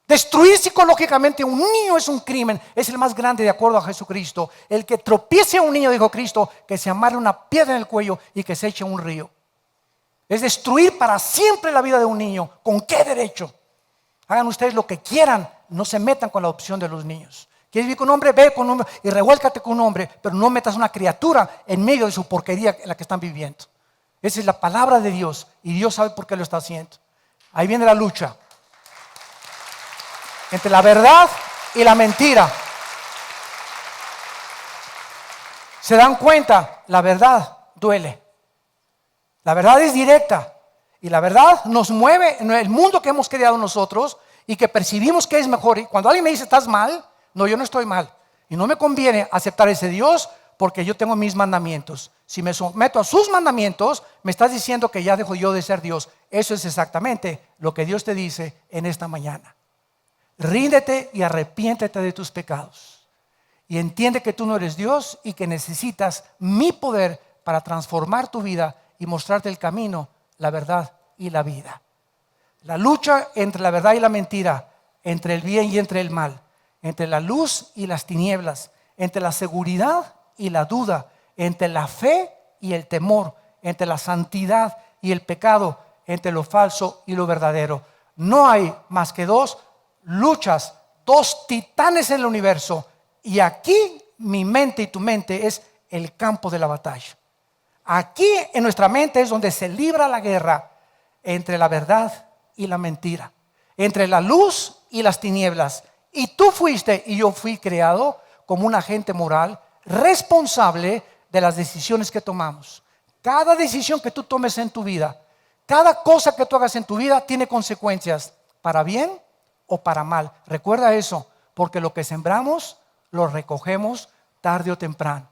Destruir psicológicamente un niño es un crimen, es el más grande de acuerdo a Jesucristo. El que tropiece a un niño, dijo Cristo, que se amarre una piedra en el cuello y que se eche a un río. Es destruir para siempre la vida de un niño. ¿Con qué derecho? Hagan ustedes lo que quieran, no se metan con la adopción de los niños. ¿Quieres vivir con un hombre? Ve con un hombre y revuélcate con un hombre, pero no metas una criatura en medio de su porquería en la que están viviendo. Esa es la palabra de Dios y Dios sabe por qué lo está haciendo. Ahí viene la lucha entre la verdad y la mentira. ¿Se dan cuenta? La verdad duele. La verdad es directa y la verdad nos mueve en el mundo que hemos creado nosotros y que percibimos que es mejor. Y cuando alguien me dice, ¿estás mal? No, yo no estoy mal. Y no me conviene aceptar ese Dios porque yo tengo mis mandamientos. Si me someto a sus mandamientos, me estás diciendo que ya dejo yo de ser Dios. Eso es exactamente lo que Dios te dice en esta mañana. Ríndete y arrepiéntete de tus pecados. Y entiende que tú no eres Dios y que necesitas mi poder para transformar tu vida y mostrarte el camino, la verdad y la vida. La lucha entre la verdad y la mentira, entre el bien y entre el mal, entre la luz y las tinieblas, entre la seguridad y la duda, entre la fe y el temor, entre la santidad y el pecado, entre lo falso y lo verdadero. No hay más que dos luchas, dos titanes en el universo, y aquí mi mente y tu mente es el campo de la batalla. Aquí en nuestra mente es donde se libra la guerra entre la verdad y la mentira, entre la luz y las tinieblas. Y tú fuiste y yo fui creado como un agente moral responsable de las decisiones que tomamos. Cada decisión que tú tomes en tu vida, cada cosa que tú hagas en tu vida tiene consecuencias, para bien o para mal. Recuerda eso, porque lo que sembramos lo recogemos tarde o temprano.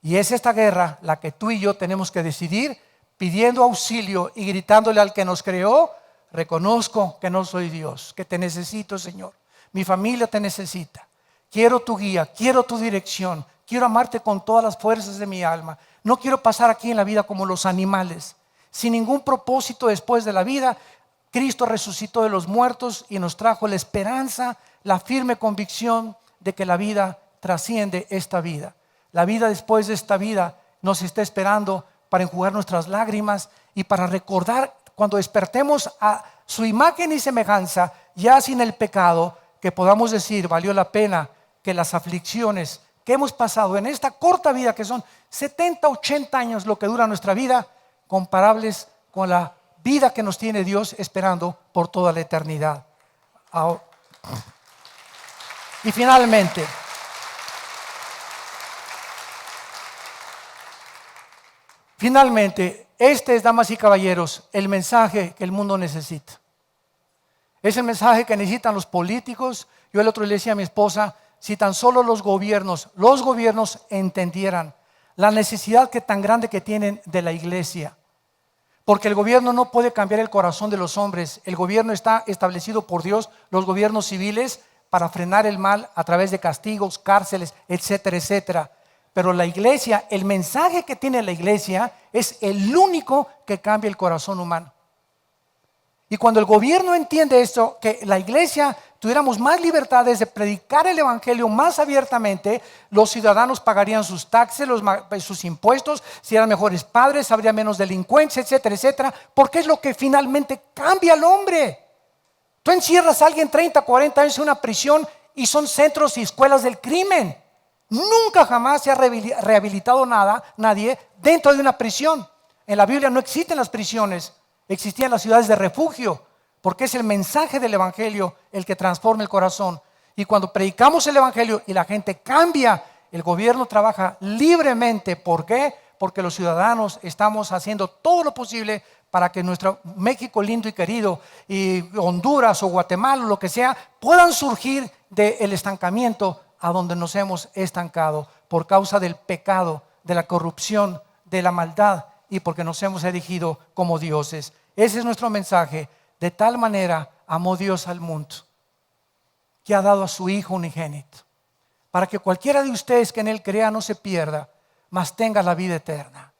Y es esta guerra la que tú y yo tenemos que decidir, pidiendo auxilio y gritándole al que nos creó: reconozco que no soy Dios, que te necesito, Señor. Mi familia te necesita. Quiero tu guía, quiero tu dirección. Quiero amarte con todas las fuerzas de mi alma. No quiero pasar aquí en la vida como los animales, sin ningún propósito después de la vida. Cristo resucitó de los muertos y nos trajo la esperanza, la firme convicción de que la vida trasciende esta vida. La vida después de esta vida nos está esperando para enjugar nuestras lágrimas y para recordar cuando despertemos a su imagen y semejanza, ya sin el pecado, que podamos decir: valió la pena que las aflicciones que hemos pasado en esta corta vida, que son 70, 80 años lo que dura nuestra vida, comparables con la vida que nos tiene Dios esperando por toda la eternidad. Y finalmente, este es, damas y caballeros, el mensaje que el mundo necesita. Es el mensaje que necesitan los políticos. Yo el otro día le decía a mi esposa: si tan solo los gobiernos entendieran la necesidad tan grande que tienen de la iglesia. Porque el gobierno no puede cambiar el corazón de los hombres. El gobierno está establecido por Dios, los gobiernos civiles, para frenar el mal a través de castigos, cárceles, etcétera, etcétera. Pero la iglesia, el mensaje que tiene la iglesia es el único que cambia el corazón humano. Y cuando el gobierno entiende esto, que la iglesia tuviéramos más libertades de predicar el evangelio más abiertamente, los ciudadanos pagarían sus taxes, sus impuestos, serían mejores padres, habría menos delincuencia, etcétera, etcétera, porque es lo que finalmente cambia al hombre. Tú encierras a alguien 30, 40 años en una prisión y son centros y escuelas del crimen. Nunca jamás se ha rehabilitado nadie dentro de una prisión. En la Biblia no existen las prisiones. Existían las ciudades de refugio, porque es el mensaje del evangelio el que transforma el corazón. Y cuando predicamos el evangelio y la gente cambia, el gobierno trabaja libremente. ¿Por qué? Porque los ciudadanos estamos haciendo todo lo posible para que nuestro México lindo y querido, y Honduras o Guatemala o lo que sea, puedan surgir del estancamiento a donde nos hemos estancado por causa del pecado, de la corrupción, de la maldad, y porque nos hemos erigido como dioses. Ese es nuestro mensaje. De tal manera amó Dios al mundo, que ha dado a su Hijo unigénito, para que cualquiera de ustedes que en Él crea no se pierda, mas tenga la vida eterna.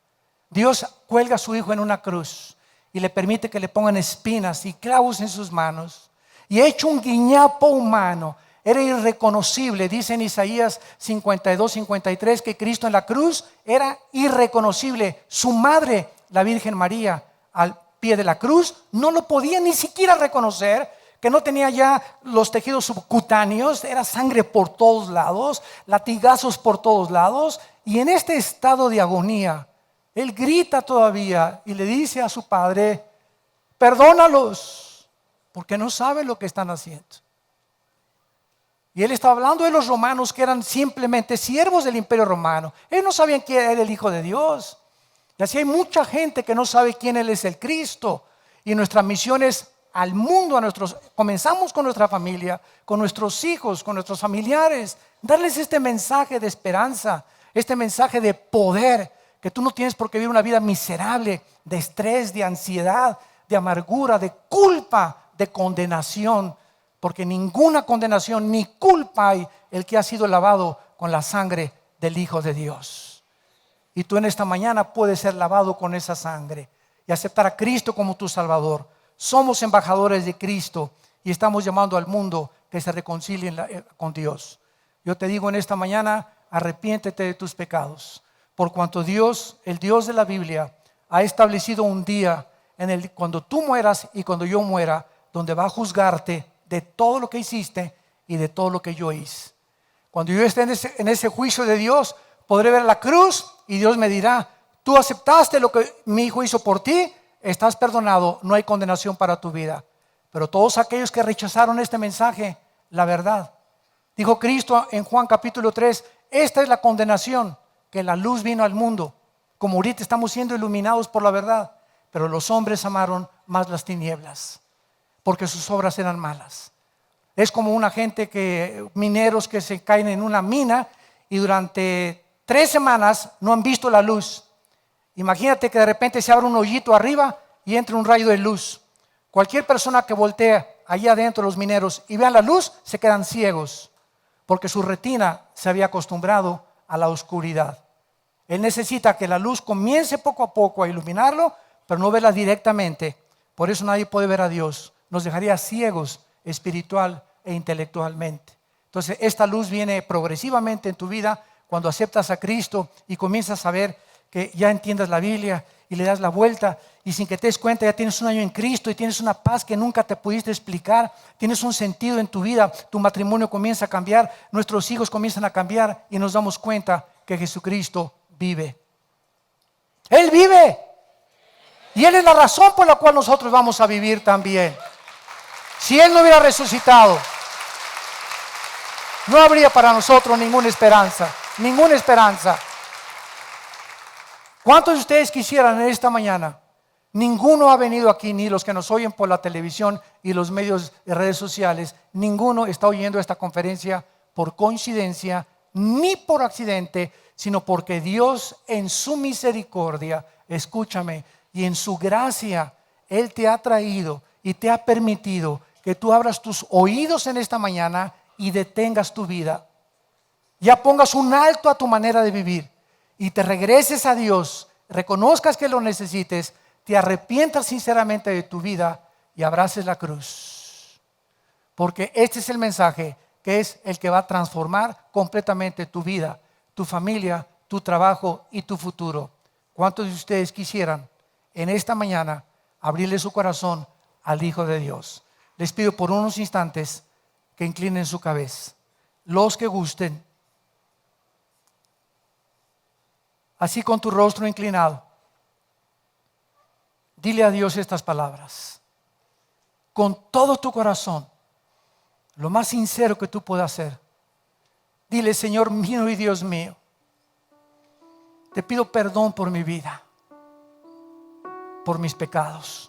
Dios cuelga a su Hijo en una cruz y le permite que le pongan espinas y clavos en sus manos, y hecho un guiñapo humano. Era irreconocible. Dice en Isaías 52, 53 que Cristo en la cruz era irreconocible. Su madre, la Virgen María, al pie de la cruz, no lo podía ni siquiera reconocer, que no tenía ya los tejidos subcutáneos, era sangre por todos lados, latigazos por todos lados, y en este estado de agonía, Él grita todavía y le dice a su Padre: perdónalos, porque no saben lo que están haciendo. Y Él estaba hablando de los romanos, que eran simplemente siervos del imperio romano. Ellos no sabían quién era el Hijo de Dios. Y así hay mucha gente que no sabe quién Él es, el Cristo. Y nuestra misión es al mundo, comenzamos con nuestra familia, con nuestros hijos, con nuestros familiares, darles este mensaje de esperanza, este mensaje de poder, que tú no tienes por qué vivir una vida miserable, de estrés, de ansiedad, de amargura, de culpa, de condenación. Porque ninguna condenación ni culpa hay el que ha sido lavado con la sangre del Hijo de Dios. Y tú en esta mañana puedes ser lavado con esa sangre y aceptar a Cristo como tu Salvador. Somos embajadores de Cristo y estamos llamando al mundo que se reconcilien con Dios. Yo te digo en esta mañana: arrepiéntete de tus pecados, por cuanto Dios, el Dios de la Biblia, ha establecido un día cuando tú mueras y cuando yo muera, donde va a juzgarte de todo lo que hiciste y de todo lo que yo hice. Cuando yo esté en ese juicio de Dios, podré ver la cruz y Dios me dirá: tú aceptaste lo que mi Hijo hizo por ti, estás perdonado, no hay condenación para tu vida. Pero todos aquellos que rechazaron este mensaje, la verdad, dijo Cristo en Juan capítulo 3, Esta es la condenación, que la luz vino al mundo. Como ahorita estamos siendo iluminados por la verdad, pero los hombres amaron más las tinieblas, porque sus obras eran malas. Es como mineros que se caen en una mina y durante 3 semanas no han visto la luz. Imagínate que de repente se abre un hoyito arriba y entra un rayo de luz. Cualquier persona que voltea allá adentro, los mineros, y vean la luz, se quedan ciegos, porque su retina se había acostumbrado a la oscuridad. Él necesita que la luz comience poco a poco a iluminarlo, pero no verla directamente. Por eso nadie puede ver a Dios. Nos dejaría ciegos espiritual e intelectualmente. Entonces esta luz viene progresivamente en tu vida cuando aceptas a Cristo y comienzas a ver que ya entiendes la Biblia y le das la vuelta, y sin que te des cuenta ya tienes un año en Cristo y tienes una paz que nunca te pudiste explicar. Tienes un sentido en tu vida, tu matrimonio comienza a cambiar, nuestros hijos comienzan a cambiar y nos damos cuenta que Jesucristo vive. Él vive y Él es la razón por la cual nosotros vamos a vivir también. Si Él no hubiera resucitado, no habría para nosotros ninguna esperanza, ninguna esperanza. ¿Cuántos de ustedes quisieran en esta mañana? Ninguno ha venido aquí, ni los que nos oyen por la televisión y los medios de redes sociales, ninguno está oyendo esta conferencia por coincidencia ni por accidente, sino porque Dios en su misericordia, escúchame, y en su gracia, Él te ha traído y te ha permitido que tú abras tus oídos en esta mañana y detengas tu vida. Ya pongas un alto a tu manera de vivir y te regreses a Dios, reconozcas que lo necesites, te arrepientas sinceramente de tu vida y abraces la cruz. Porque este es el mensaje que es el que va a transformar completamente tu vida, tu familia, tu trabajo y tu futuro. ¿Cuántos de ustedes quisieran en esta mañana abrirle su corazón al Hijo de Dios? Les pido por unos instantes que inclinen su cabeza. Los que gusten, así con tu rostro inclinado, dile a Dios estas palabras. Con todo tu corazón, lo más sincero que tú puedas hacer. Dile: Señor mío y Dios mío, te pido perdón por mi vida, por mis pecados.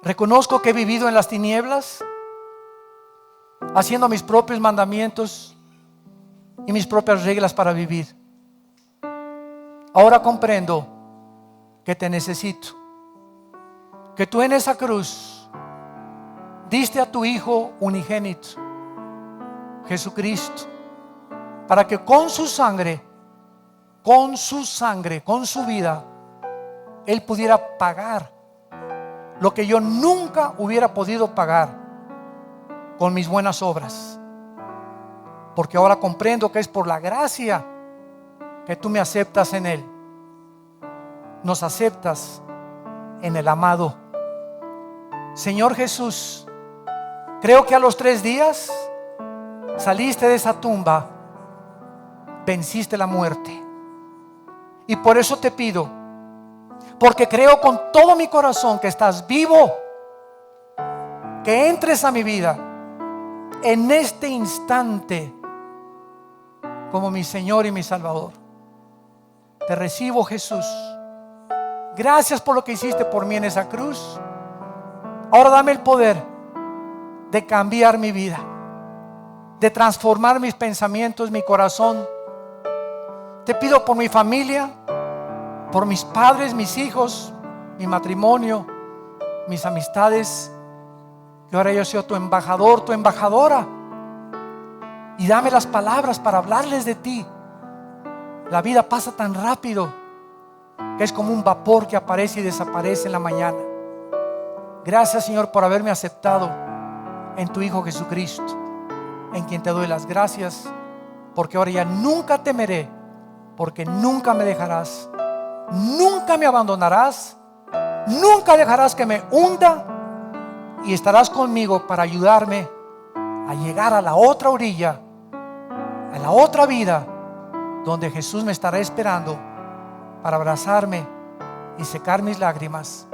Reconozco que he vivido en las tinieblas, haciendo mis propios mandamientos y mis propias reglas para vivir. Ahora comprendo que te necesito, que tú en esa cruz diste a tu Hijo unigénito, Jesucristo, para que con su sangre, con su vida, Él pudiera pagar lo que yo nunca hubiera podido pagar con mis buenas obras. Porque ahora comprendo que es por la gracia que tú me aceptas en Él. Nos aceptas en el amado Señor Jesús. Creo que a los 3 días saliste de esa tumba, venciste la muerte. Y por eso te pido, porque creo con todo mi corazón que estás vivo, que entres a mi vida en este instante como mi Señor y mi Salvador. Te recibo, Jesús. Gracias por lo que hiciste por mí en esa cruz. Ahora dame el poder de cambiar mi vida, de transformar mis pensamientos, mi corazón. Te pido por mi familia, por mis padres, mis hijos, mi matrimonio, mis amistades, que ahora yo sea tu embajador, tu embajadora, y dame las palabras para hablarles de ti. La vida pasa tan rápido que es como un vapor que aparece y desaparece en la mañana. Gracias, Señor, por haberme aceptado en tu Hijo Jesucristo, en quien te doy las gracias, porque ahora ya nunca temeré, porque nunca me dejarás, nunca me abandonarás, nunca dejarás que me hunda, y estarás conmigo para ayudarme a llegar a la otra orilla, a la otra vida, donde Jesús me estará esperando para abrazarme y secar mis lágrimas.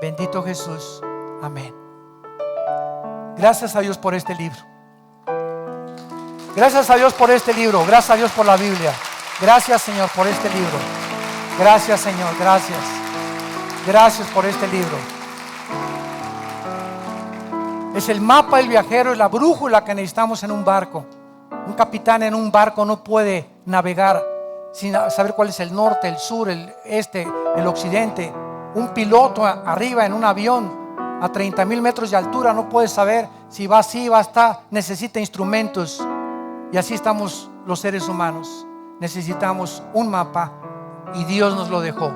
Bendito Jesús. Amén. Gracias a Dios por este libro. Gracias a Dios por este libro. Gracias a Dios por la Biblia. Gracias, Señor, por este libro. Gracias, Señor. Gracias. Gracias por este libro. Es el mapa del viajero, es la brújula que necesitamos en un barco. Un capitán en un barco no puede navegar sin saber cuál es el norte, el sur, el este, el occidente. Un piloto arriba en un avión a 30,000 metros de altura no puede saber si va así, va hasta, necesita instrumentos. Y así estamos los seres humanos. Necesitamos un mapa y Dios nos lo dejó.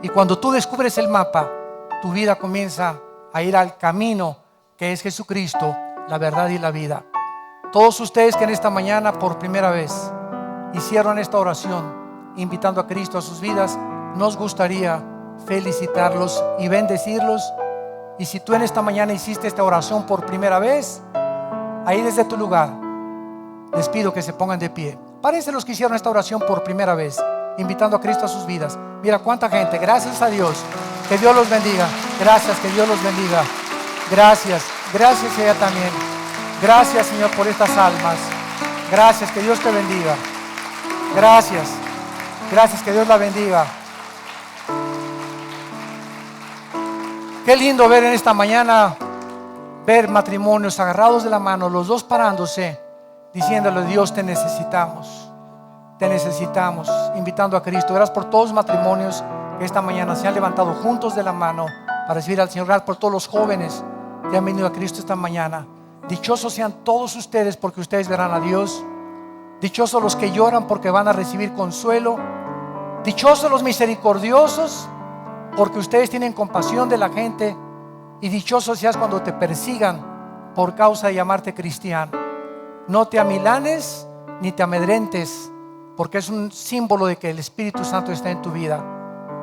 Y cuando tú descubres el mapa, tu vida comienza a ir al camino que es Jesucristo, la verdad y la vida. Todos ustedes que en esta mañana por primera vez hicieron esta oración invitando a Cristo a sus vidas, nos gustaría felicitarlos y bendecirlos. Y si tú en esta mañana hiciste esta oración por primera vez, ahí desde tu lugar les pido que se pongan de pie. Párense los que hicieron esta oración por primera vez, invitando a Cristo a sus vidas. Mira cuánta gente. Gracias a Dios. Que Dios los bendiga. Gracias, que Dios los bendiga. Gracias, gracias ella también. Gracias, Señor, por estas almas. Gracias, que Dios te bendiga. Gracias, gracias, que Dios la bendiga. Qué lindo ver en esta mañana, ver matrimonios agarrados de la mano, los dos parándose, diciéndole: Dios, te necesitamos, invitando a Cristo. Gracias por todos los matrimonios que esta mañana se han levantado juntos de la mano para recibir al Señor. Gracias por todos los jóvenes que han venido a Cristo esta mañana. Dichosos sean todos ustedes porque ustedes verán a Dios. Dichosos los que lloran porque van a recibir consuelo. Dichosos los misericordiosos porque ustedes tienen compasión de la gente. Y dichosos seas cuando te persigan por causa de llamarte cristiano. No te amilanes ni te amedrentes, porque es un símbolo de que el Espíritu Santo está en tu vida.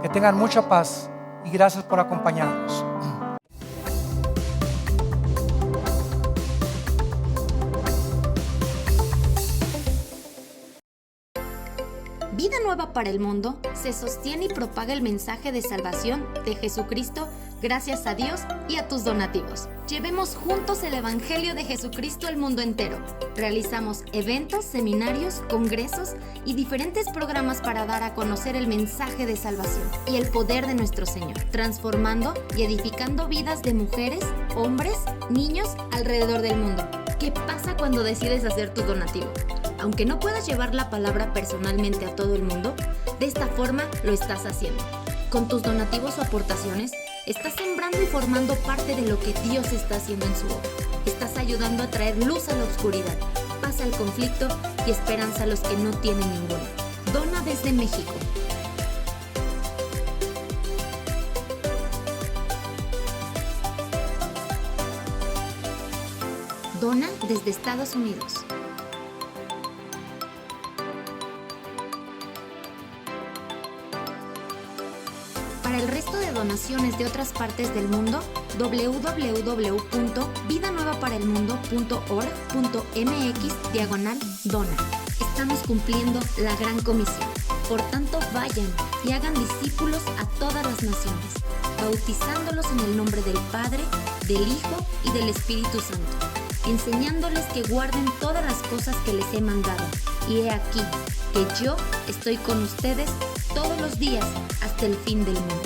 Que tengan mucha paz y gracias por acompañarnos. Vida Nueva para el Mundo se sostiene y propaga el mensaje de salvación de Jesucristo gracias a Dios y a tus donativos. Llevemos juntos el Evangelio de Jesucristo al mundo entero. Realizamos eventos, seminarios, congresos y diferentes programas para dar a conocer el mensaje de salvación y el poder de nuestro Señor, transformando y edificando vidas de mujeres, hombres, niños alrededor del mundo. ¿Qué pasa cuando decides hacer tu donativo? Aunque no puedas llevar la palabra personalmente a todo el mundo, de esta forma lo estás haciendo. Con tus donativos o aportaciones, estás sembrando y formando parte de lo que Dios está haciendo en su obra. Estás ayudando a traer luz a la oscuridad, paz al conflicto y esperanza a los que no tienen ninguna. Dona desde México. Dona desde Estados Unidos. Para el resto de donaciones de otras partes del mundo, www.vidanuevaparaelmundo.org.mx/dona. Estamos cumpliendo la gran comisión. Por tanto, vayan y hagan discípulos a todas las naciones, bautizándolos en el nombre del Padre, del Hijo y del Espíritu Santo, enseñándoles que guarden todas las cosas que les he mandado. Y he aquí que yo estoy con ustedes todos los días hasta el fin del mundo.